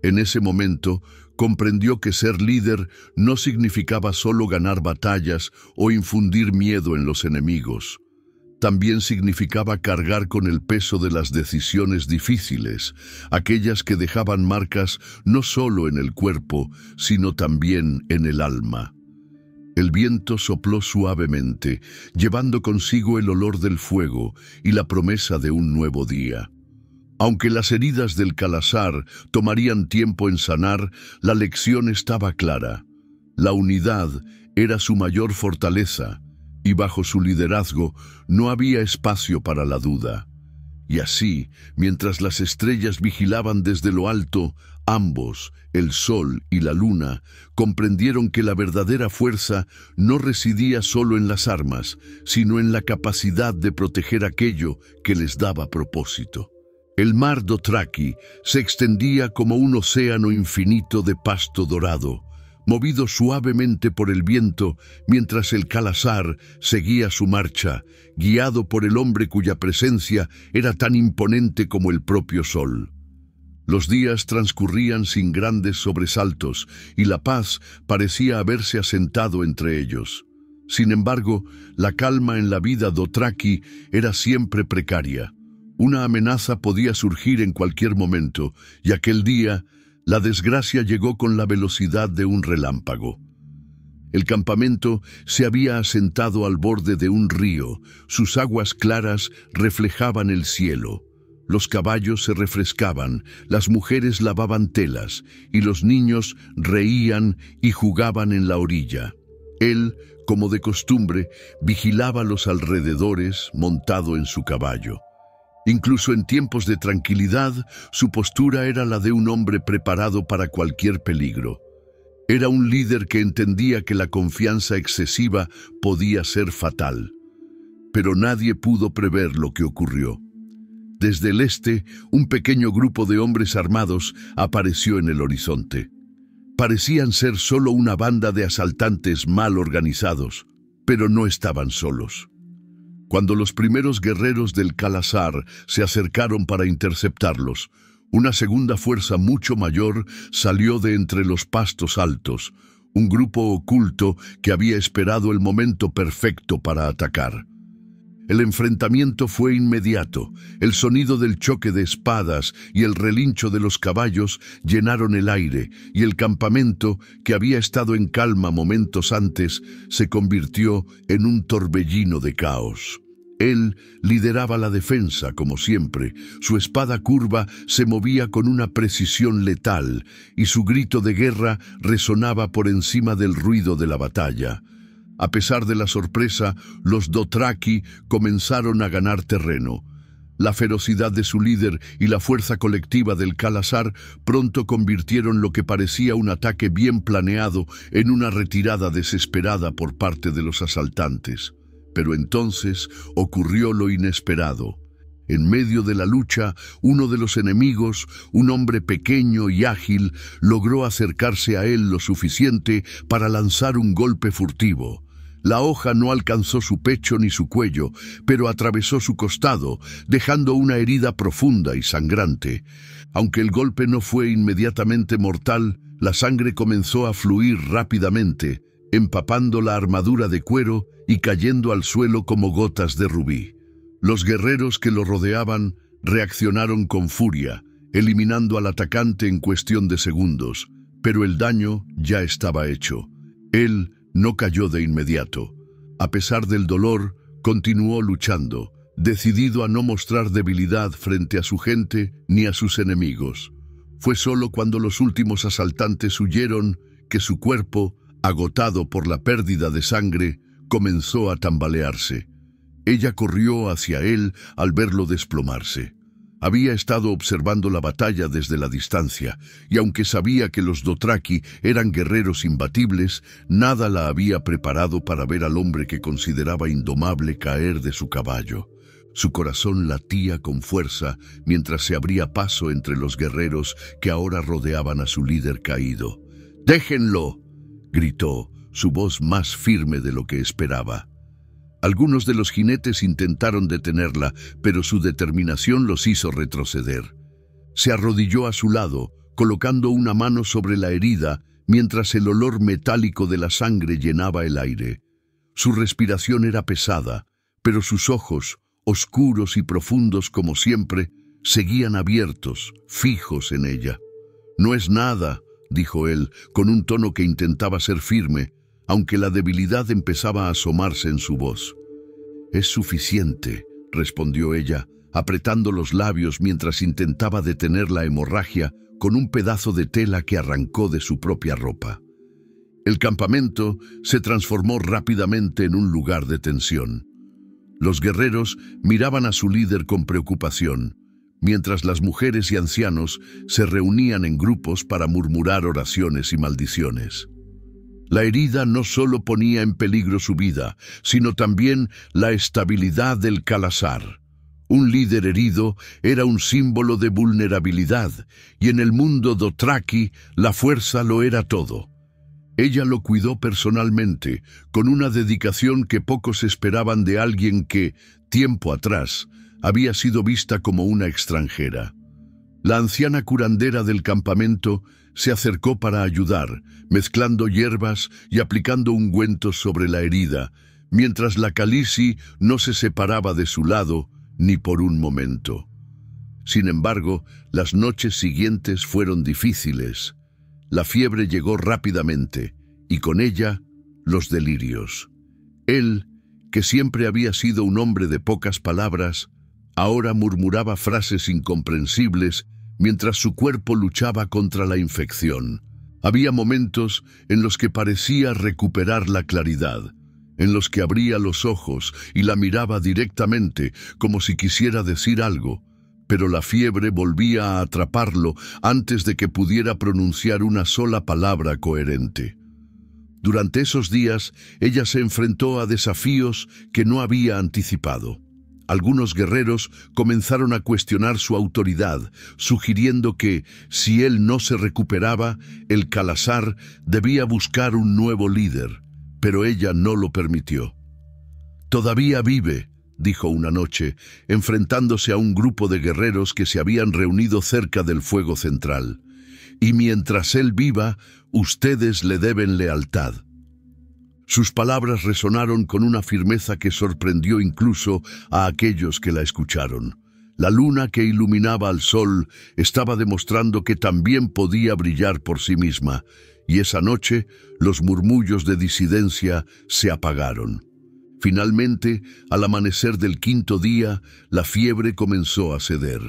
En ese momento, comprendió que ser líder no significaba solo ganar batallas o infundir miedo en los enemigos. También significaba cargar con el peso de las decisiones difíciles, aquellas que dejaban marcas no solo en el cuerpo, sino también en el alma. El viento sopló suavemente, llevando consigo el olor del fuego y la promesa de un nuevo día. Aunque las heridas del Khalasar tomarían tiempo en sanar, la lección estaba clara. La unidad era su mayor fortaleza, y bajo su liderazgo no había espacio para la duda. Y así, mientras las estrellas vigilaban desde lo alto, ambos, el sol y la luna, comprendieron que la verdadera fuerza no residía solo en las armas, sino en la capacidad de proteger aquello que les daba propósito. El mar Dothraki se extendía como un océano infinito de pasto dorado, movido suavemente por el viento, mientras el Khalasar seguía su marcha, guiado por el hombre cuya presencia era tan imponente como el propio sol. Los días transcurrían sin grandes sobresaltos, y la paz parecía haberse asentado entre ellos. Sin embargo, la calma en la vida Dothraki era siempre precaria. Una amenaza podía surgir en cualquier momento, y aquel día, la desgracia llegó con la velocidad de un relámpago. El campamento se había asentado al borde de un río, sus aguas claras reflejaban el cielo. Los caballos se refrescaban, las mujeres lavaban telas, y los niños reían y jugaban en la orilla. Él, como de costumbre, vigilaba los alrededores montado en su caballo. Incluso en tiempos de tranquilidad, su postura era la de un hombre preparado para cualquier peligro. Era un líder que entendía que la confianza excesiva podía ser fatal. Pero nadie pudo prever lo que ocurrió. Desde el este, un pequeño grupo de hombres armados apareció en el horizonte. Parecían ser solo una banda de asaltantes mal organizados, pero no estaban solos. Cuando los primeros guerreros del Khalasar se acercaron para interceptarlos, una segunda fuerza mucho mayor salió de entre los pastos altos, un grupo oculto que había esperado el momento perfecto para atacar. El enfrentamiento fue inmediato. El sonido del choque de espadas y el relincho de los caballos llenaron el aire, y el campamento, que había estado en calma momentos antes, se convirtió en un torbellino de caos. Él lideraba la defensa, como siempre. Su espada curva se movía con una precisión letal, y su grito de guerra resonaba por encima del ruido de la batalla. A pesar de la sorpresa, los Dothraki comenzaron a ganar terreno. La ferocidad de su líder y la fuerza colectiva del Khalasar pronto convirtieron lo que parecía un ataque bien planeado en una retirada desesperada por parte de los asaltantes. Pero entonces ocurrió lo inesperado. En medio de la lucha, uno de los enemigos, un hombre pequeño y ágil, logró acercarse a él lo suficiente para lanzar un golpe furtivo. La hoja no alcanzó su pecho ni su cuello, pero atravesó su costado, dejando una herida profunda y sangrante. Aunque el golpe no fue inmediatamente mortal, la sangre comenzó a fluir rápidamente, empapando la armadura de cuero y cayendo al suelo como gotas de rubí. Los guerreros que lo rodeaban reaccionaron con furia, eliminando al atacante en cuestión de segundos, pero el daño ya estaba hecho. Él no cayó de inmediato. A pesar del dolor, continuó luchando, decidido a no mostrar debilidad frente a su gente ni a sus enemigos. Fue solo cuando los últimos asaltantes huyeron que su cuerpo, agotado por la pérdida de sangre, comenzó a tambalearse. Ella corrió hacia él al verlo desplomarse. Había estado observando la batalla desde la distancia, y aunque sabía que los Dothraki eran guerreros imbatibles, nada la había preparado para ver al hombre que consideraba indomable caer de su caballo. Su corazón latía con fuerza mientras se abría paso entre los guerreros que ahora rodeaban a su líder caído. «¡Déjenlo!», gritó, su voz más firme de lo que esperaba. Algunos de los jinetes intentaron detenerla, pero su determinación los hizo retroceder. Se arrodilló a su lado, colocando una mano sobre la herida, mientras el olor metálico de la sangre llenaba el aire. Su respiración era pesada, pero sus ojos, oscuros y profundos como siempre, seguían abiertos, fijos en ella. «No es nada», dijo él, con un tono que intentaba ser firme, aunque la debilidad empezaba a asomarse en su voz. «Es suficiente», respondió ella, apretando los labios mientras intentaba detener la hemorragia con un pedazo de tela que arrancó de su propia ropa. El campamento se transformó rápidamente en un lugar de tensión. Los guerreros miraban a su líder con preocupación, mientras las mujeres y ancianos se reunían en grupos para murmurar oraciones y maldiciones. La herida no solo ponía en peligro su vida, sino también la estabilidad del Khalasar. Un líder herido era un símbolo de vulnerabilidad, y en el mundo Dothraki la fuerza lo era todo. Ella lo cuidó personalmente, con una dedicación que pocos esperaban de alguien que, tiempo atrás, había sido vista como una extranjera. La anciana curandera del campamento se acercó para ayudar, mezclando hierbas y aplicando ungüentos sobre la herida, mientras la Khaleesi no se separaba de su lado ni por un momento. Sin embargo, las noches siguientes fueron difíciles. La fiebre llegó rápidamente, y con ella, los delirios. Él, que siempre había sido un hombre de pocas palabras, ahora murmuraba frases incomprensibles mientras su cuerpo luchaba contra la infección. Había momentos en los que parecía recuperar la claridad, en los que abría los ojos y la miraba directamente, como si quisiera decir algo, pero la fiebre volvía a atraparlo antes de que pudiera pronunciar una sola palabra coherente. Durante esos días, ella se enfrentó a desafíos que no había anticipado. Algunos guerreros comenzaron a cuestionar su autoridad, sugiriendo que, si él no se recuperaba, el Khalasar debía buscar un nuevo líder, pero ella no lo permitió. «Todavía vive», dijo una noche, enfrentándose a un grupo de guerreros que se habían reunido cerca del fuego central. «Y mientras él viva, ustedes le deben lealtad». Sus palabras resonaron con una firmeza que sorprendió incluso a aquellos que la escucharon. La luna que iluminaba al sol estaba demostrando que también podía brillar por sí misma, y esa noche los murmullos de disidencia se apagaron. Finalmente, al amanecer del quinto día, la fiebre comenzó a ceder.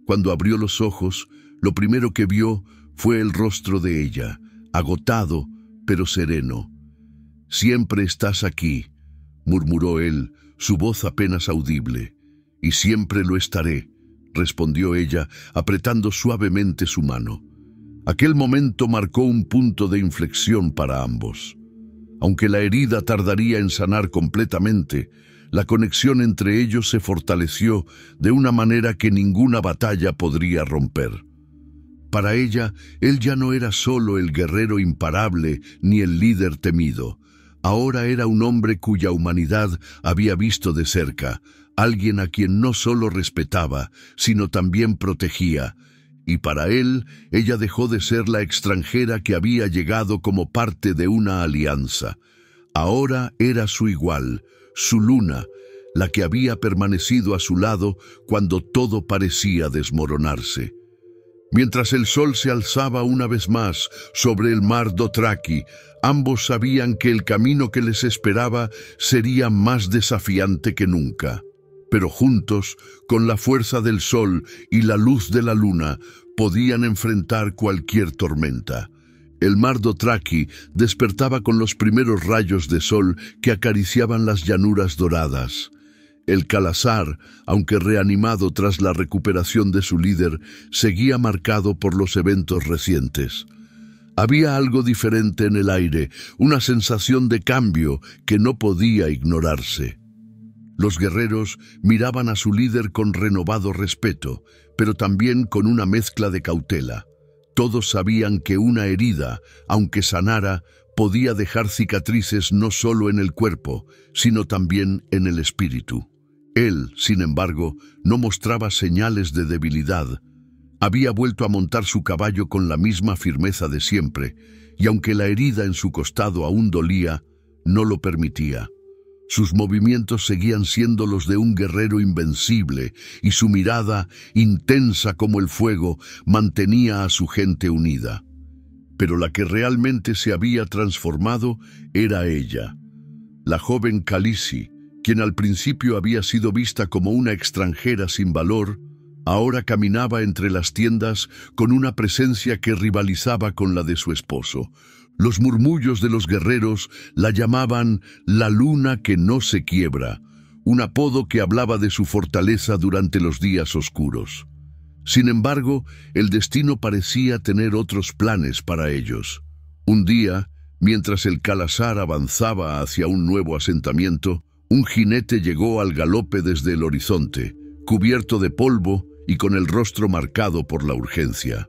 Cuando abrió los ojos, lo primero que vio fue el rostro de ella, agotado pero sereno. «Siempre estás aquí», murmuró él, su voz apenas audible. «Y siempre lo estaré», respondió ella, apretando suavemente su mano. Aquel momento marcó un punto de inflexión para ambos. Aunque la herida tardaría en sanar completamente, la conexión entre ellos se fortaleció de una manera que ninguna batalla podría romper. Para ella, él ya no era solo el guerrero imparable ni el líder temido. Ahora era un hombre cuya humanidad había visto de cerca, alguien a quien no solo respetaba, sino también protegía. Y para él, ella dejó de ser la extranjera que había llegado como parte de una alianza. Ahora era su igual, su luna, la que había permanecido a su lado cuando todo parecía desmoronarse. Mientras el sol se alzaba una vez más sobre el mar Dothraki, ambos sabían que el camino que les esperaba sería más desafiante que nunca. Pero juntos, con la fuerza del sol y la luz de la luna, podían enfrentar cualquier tormenta. El mar Dothraki despertaba con los primeros rayos de sol que acariciaban las llanuras doradas. El Khalasar, aunque reanimado tras la recuperación de su líder, seguía marcado por los eventos recientes. Había algo diferente en el aire, una sensación de cambio que no podía ignorarse. Los guerreros miraban a su líder con renovado respeto, pero también con una mezcla de cautela. Todos sabían que una herida, aunque sanara, podía dejar cicatrices no solo en el cuerpo, sino también en el espíritu. Él, sin embargo, no mostraba señales de debilidad. Había vuelto a montar su caballo con la misma firmeza de siempre, y aunque la herida en su costado aún dolía, no lo permitía. Sus movimientos seguían siendo los de un guerrero invencible, y su mirada, intensa como el fuego, mantenía a su gente unida. Pero la que realmente se había transformado era ella, la joven Khaleesi, quien al principio había sido vista como una extranjera sin valor, ahora caminaba entre las tiendas con una presencia que rivalizaba con la de su esposo. Los murmullos de los guerreros la llamaban la luna que no se quiebra, un apodo que hablaba de su fortaleza durante los días oscuros. Sin embargo, el destino parecía tener otros planes para ellos. Un día, mientras el Khalasar avanzaba hacia un nuevo asentamiento, un jinete llegó al galope desde el horizonte, cubierto de polvo y con el rostro marcado por la urgencia.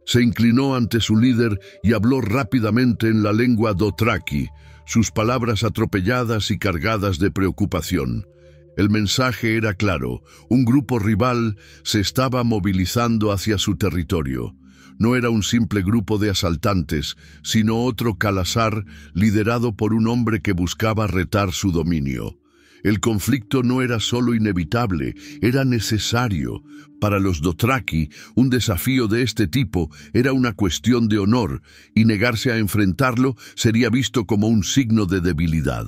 Se inclinó ante su líder y habló rápidamente en la lengua dothraki, sus palabras atropelladas y cargadas de preocupación. El mensaje era claro: un grupo rival se estaba movilizando hacia su territorio. No era un simple grupo de asaltantes, sino otro Khalasar liderado por un hombre que buscaba retar su dominio. El conflicto no era solo inevitable, era necesario. Para los dothraki, un desafío de este tipo era una cuestión de honor, y negarse a enfrentarlo sería visto como un signo de debilidad.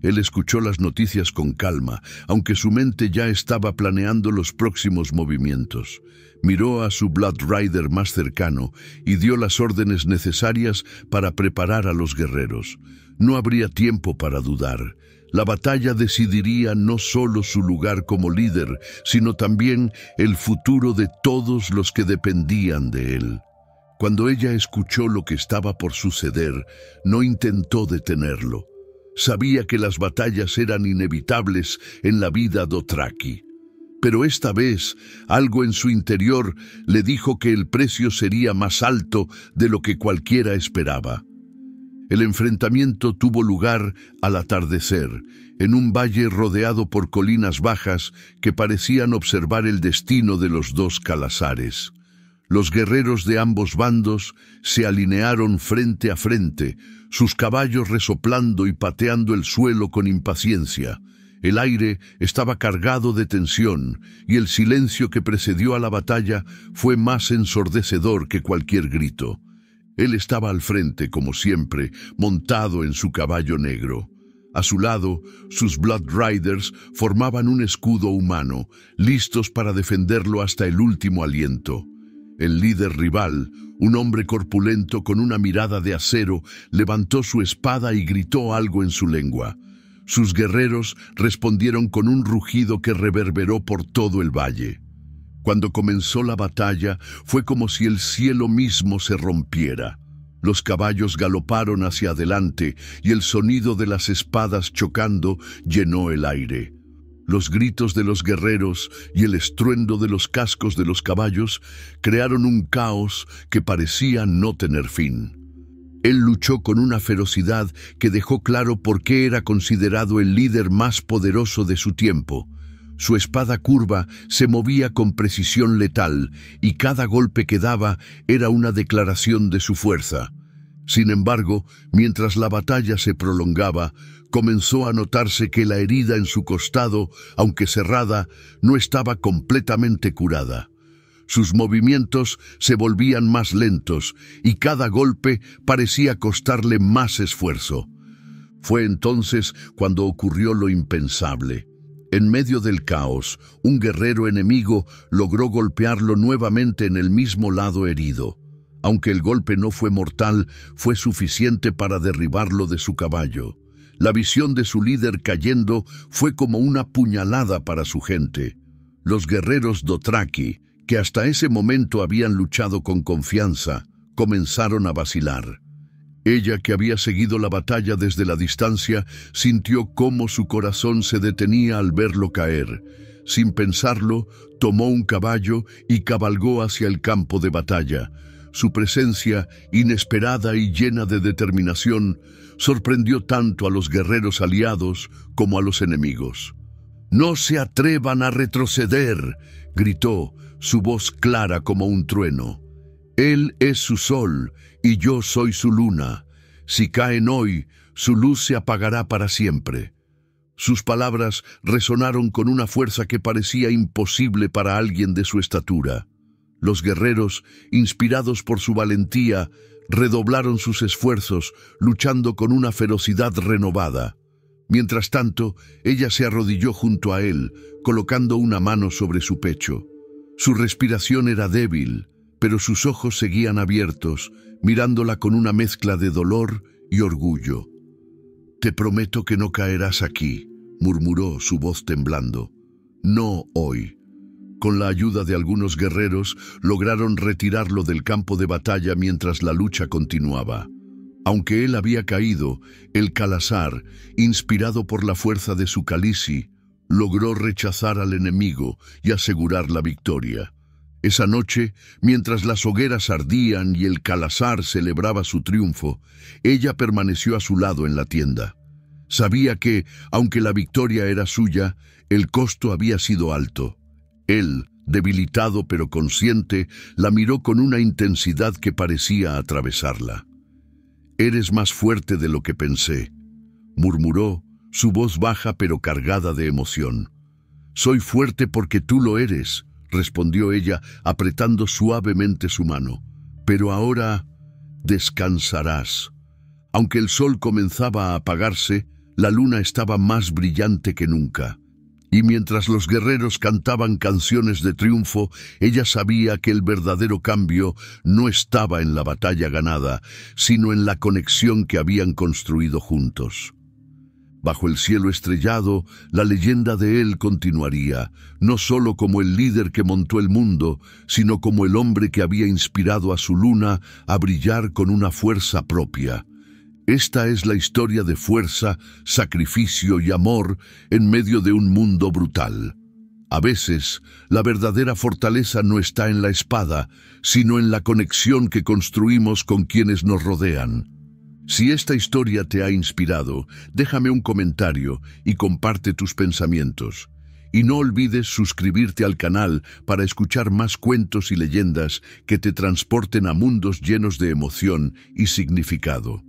Él escuchó las noticias con calma, aunque su mente ya estaba planeando los próximos movimientos. Miró a su Blood Rider más cercano y dio las órdenes necesarias para preparar a los guerreros. No habría tiempo para dudar. La batalla decidiría no solo su lugar como líder, sino también el futuro de todos los que dependían de él. Cuando ella escuchó lo que estaba por suceder, no intentó detenerlo. Sabía que las batallas eran inevitables en la vida dothraki. Pero esta vez, algo en su interior le dijo que el precio sería más alto de lo que cualquiera esperaba. El enfrentamiento tuvo lugar al atardecer, en un valle rodeado por colinas bajas que parecían observar el destino de los dos Khalasares. Los guerreros de ambos bandos se alinearon frente a frente, sus caballos resoplando y pateando el suelo con impaciencia. El aire estaba cargado de tensión, y el silencio que precedió a la batalla fue más ensordecedor que cualquier grito. Él estaba al frente, como siempre, montado en su caballo negro. A su lado, sus Blood Riders formaban un escudo humano, listos para defenderlo hasta el último aliento. El líder rival, un hombre corpulento con una mirada de acero, levantó su espada y gritó algo en su lengua. Sus guerreros respondieron con un rugido que reverberó por todo el valle. Cuando comenzó la batalla, fue como si el cielo mismo se rompiera. Los caballos galoparon hacia adelante y el sonido de las espadas chocando llenó el aire. Los gritos de los guerreros y el estruendo de los cascos de los caballos crearon un caos que parecía no tener fin. Él luchó con una ferocidad que dejó claro por qué era considerado el líder más poderoso de su tiempo. Su espada curva se movía con precisión letal, y cada golpe que daba era una declaración de su fuerza. Sin embargo, mientras la batalla se prolongaba, comenzó a notarse que la herida en su costado, aunque cerrada, no estaba completamente curada. Sus movimientos se volvían más lentos, y cada golpe parecía costarle más esfuerzo. Fue entonces cuando ocurrió lo impensable. En medio del caos, un guerrero enemigo logró golpearlo nuevamente en el mismo lado herido. Aunque el golpe no fue mortal, fue suficiente para derribarlo de su caballo. La visión de su líder cayendo fue como una puñalada para su gente. Los guerreros dothraki, que hasta ese momento habían luchado con confianza, comenzaron a vacilar. Ella, que había seguido la batalla desde la distancia, sintió cómo su corazón se detenía al verlo caer. Sin pensarlo, tomó un caballo y cabalgó hacia el campo de batalla. Su presencia, inesperada y llena de determinación, sorprendió tanto a los guerreros aliados como a los enemigos. «¡No se atrevan a retroceder!», gritó, su voz clara como un trueno. «Él es su sol y yo soy su luna. Si caen hoy, su luz se apagará para siempre». Sus palabras resonaron con una fuerza que parecía imposible para alguien de su estatura. Los guerreros, inspirados por su valentía, redoblaron sus esfuerzos, luchando con una ferocidad renovada. Mientras tanto, ella se arrodilló junto a él, colocando una mano sobre su pecho. Su respiración era débil, pero sus ojos seguían abiertos, mirándola con una mezcla de dolor y orgullo. «Te prometo que no caerás aquí», murmuró, su voz temblando. «No hoy». Con la ayuda de algunos guerreros, lograron retirarlo del campo de batalla mientras la lucha continuaba. Aunque él había caído, el Khalasar, inspirado por la fuerza de su Khaleesi, logró rechazar al enemigo y asegurar la victoria. Esa noche, mientras las hogueras ardían y el Khalasar celebraba su triunfo, ella permaneció a su lado en la tienda. Sabía que, aunque la victoria era suya, el costo había sido alto. Él, debilitado pero consciente, la miró con una intensidad que parecía atravesarla. «Eres más fuerte de lo que pensé», murmuró, su voz baja pero cargada de emoción. «Soy fuerte porque tú lo eres», respondió ella, apretando suavemente su mano. «Pero ahora descansarás». Aunque el sol comenzaba a apagarse, la luna estaba más brillante que nunca. Y mientras los guerreros cantaban canciones de triunfo, ella sabía que el verdadero cambio no estaba en la batalla ganada, sino en la conexión que habían construido juntos. Bajo el cielo estrellado, la leyenda de él continuaría, no solo como el líder que montó el mundo, sino como el hombre que había inspirado a su luna a brillar con una fuerza propia. Esta es la historia de fuerza, sacrificio y amor en medio de un mundo brutal. A veces, la verdadera fortaleza no está en la espada, sino en la conexión que construimos con quienes nos rodean. Si esta historia te ha inspirado, déjame un comentario y comparte tus pensamientos. Y no olvides suscribirte al canal para escuchar más cuentos y leyendas que te transporten a mundos llenos de emoción y significado.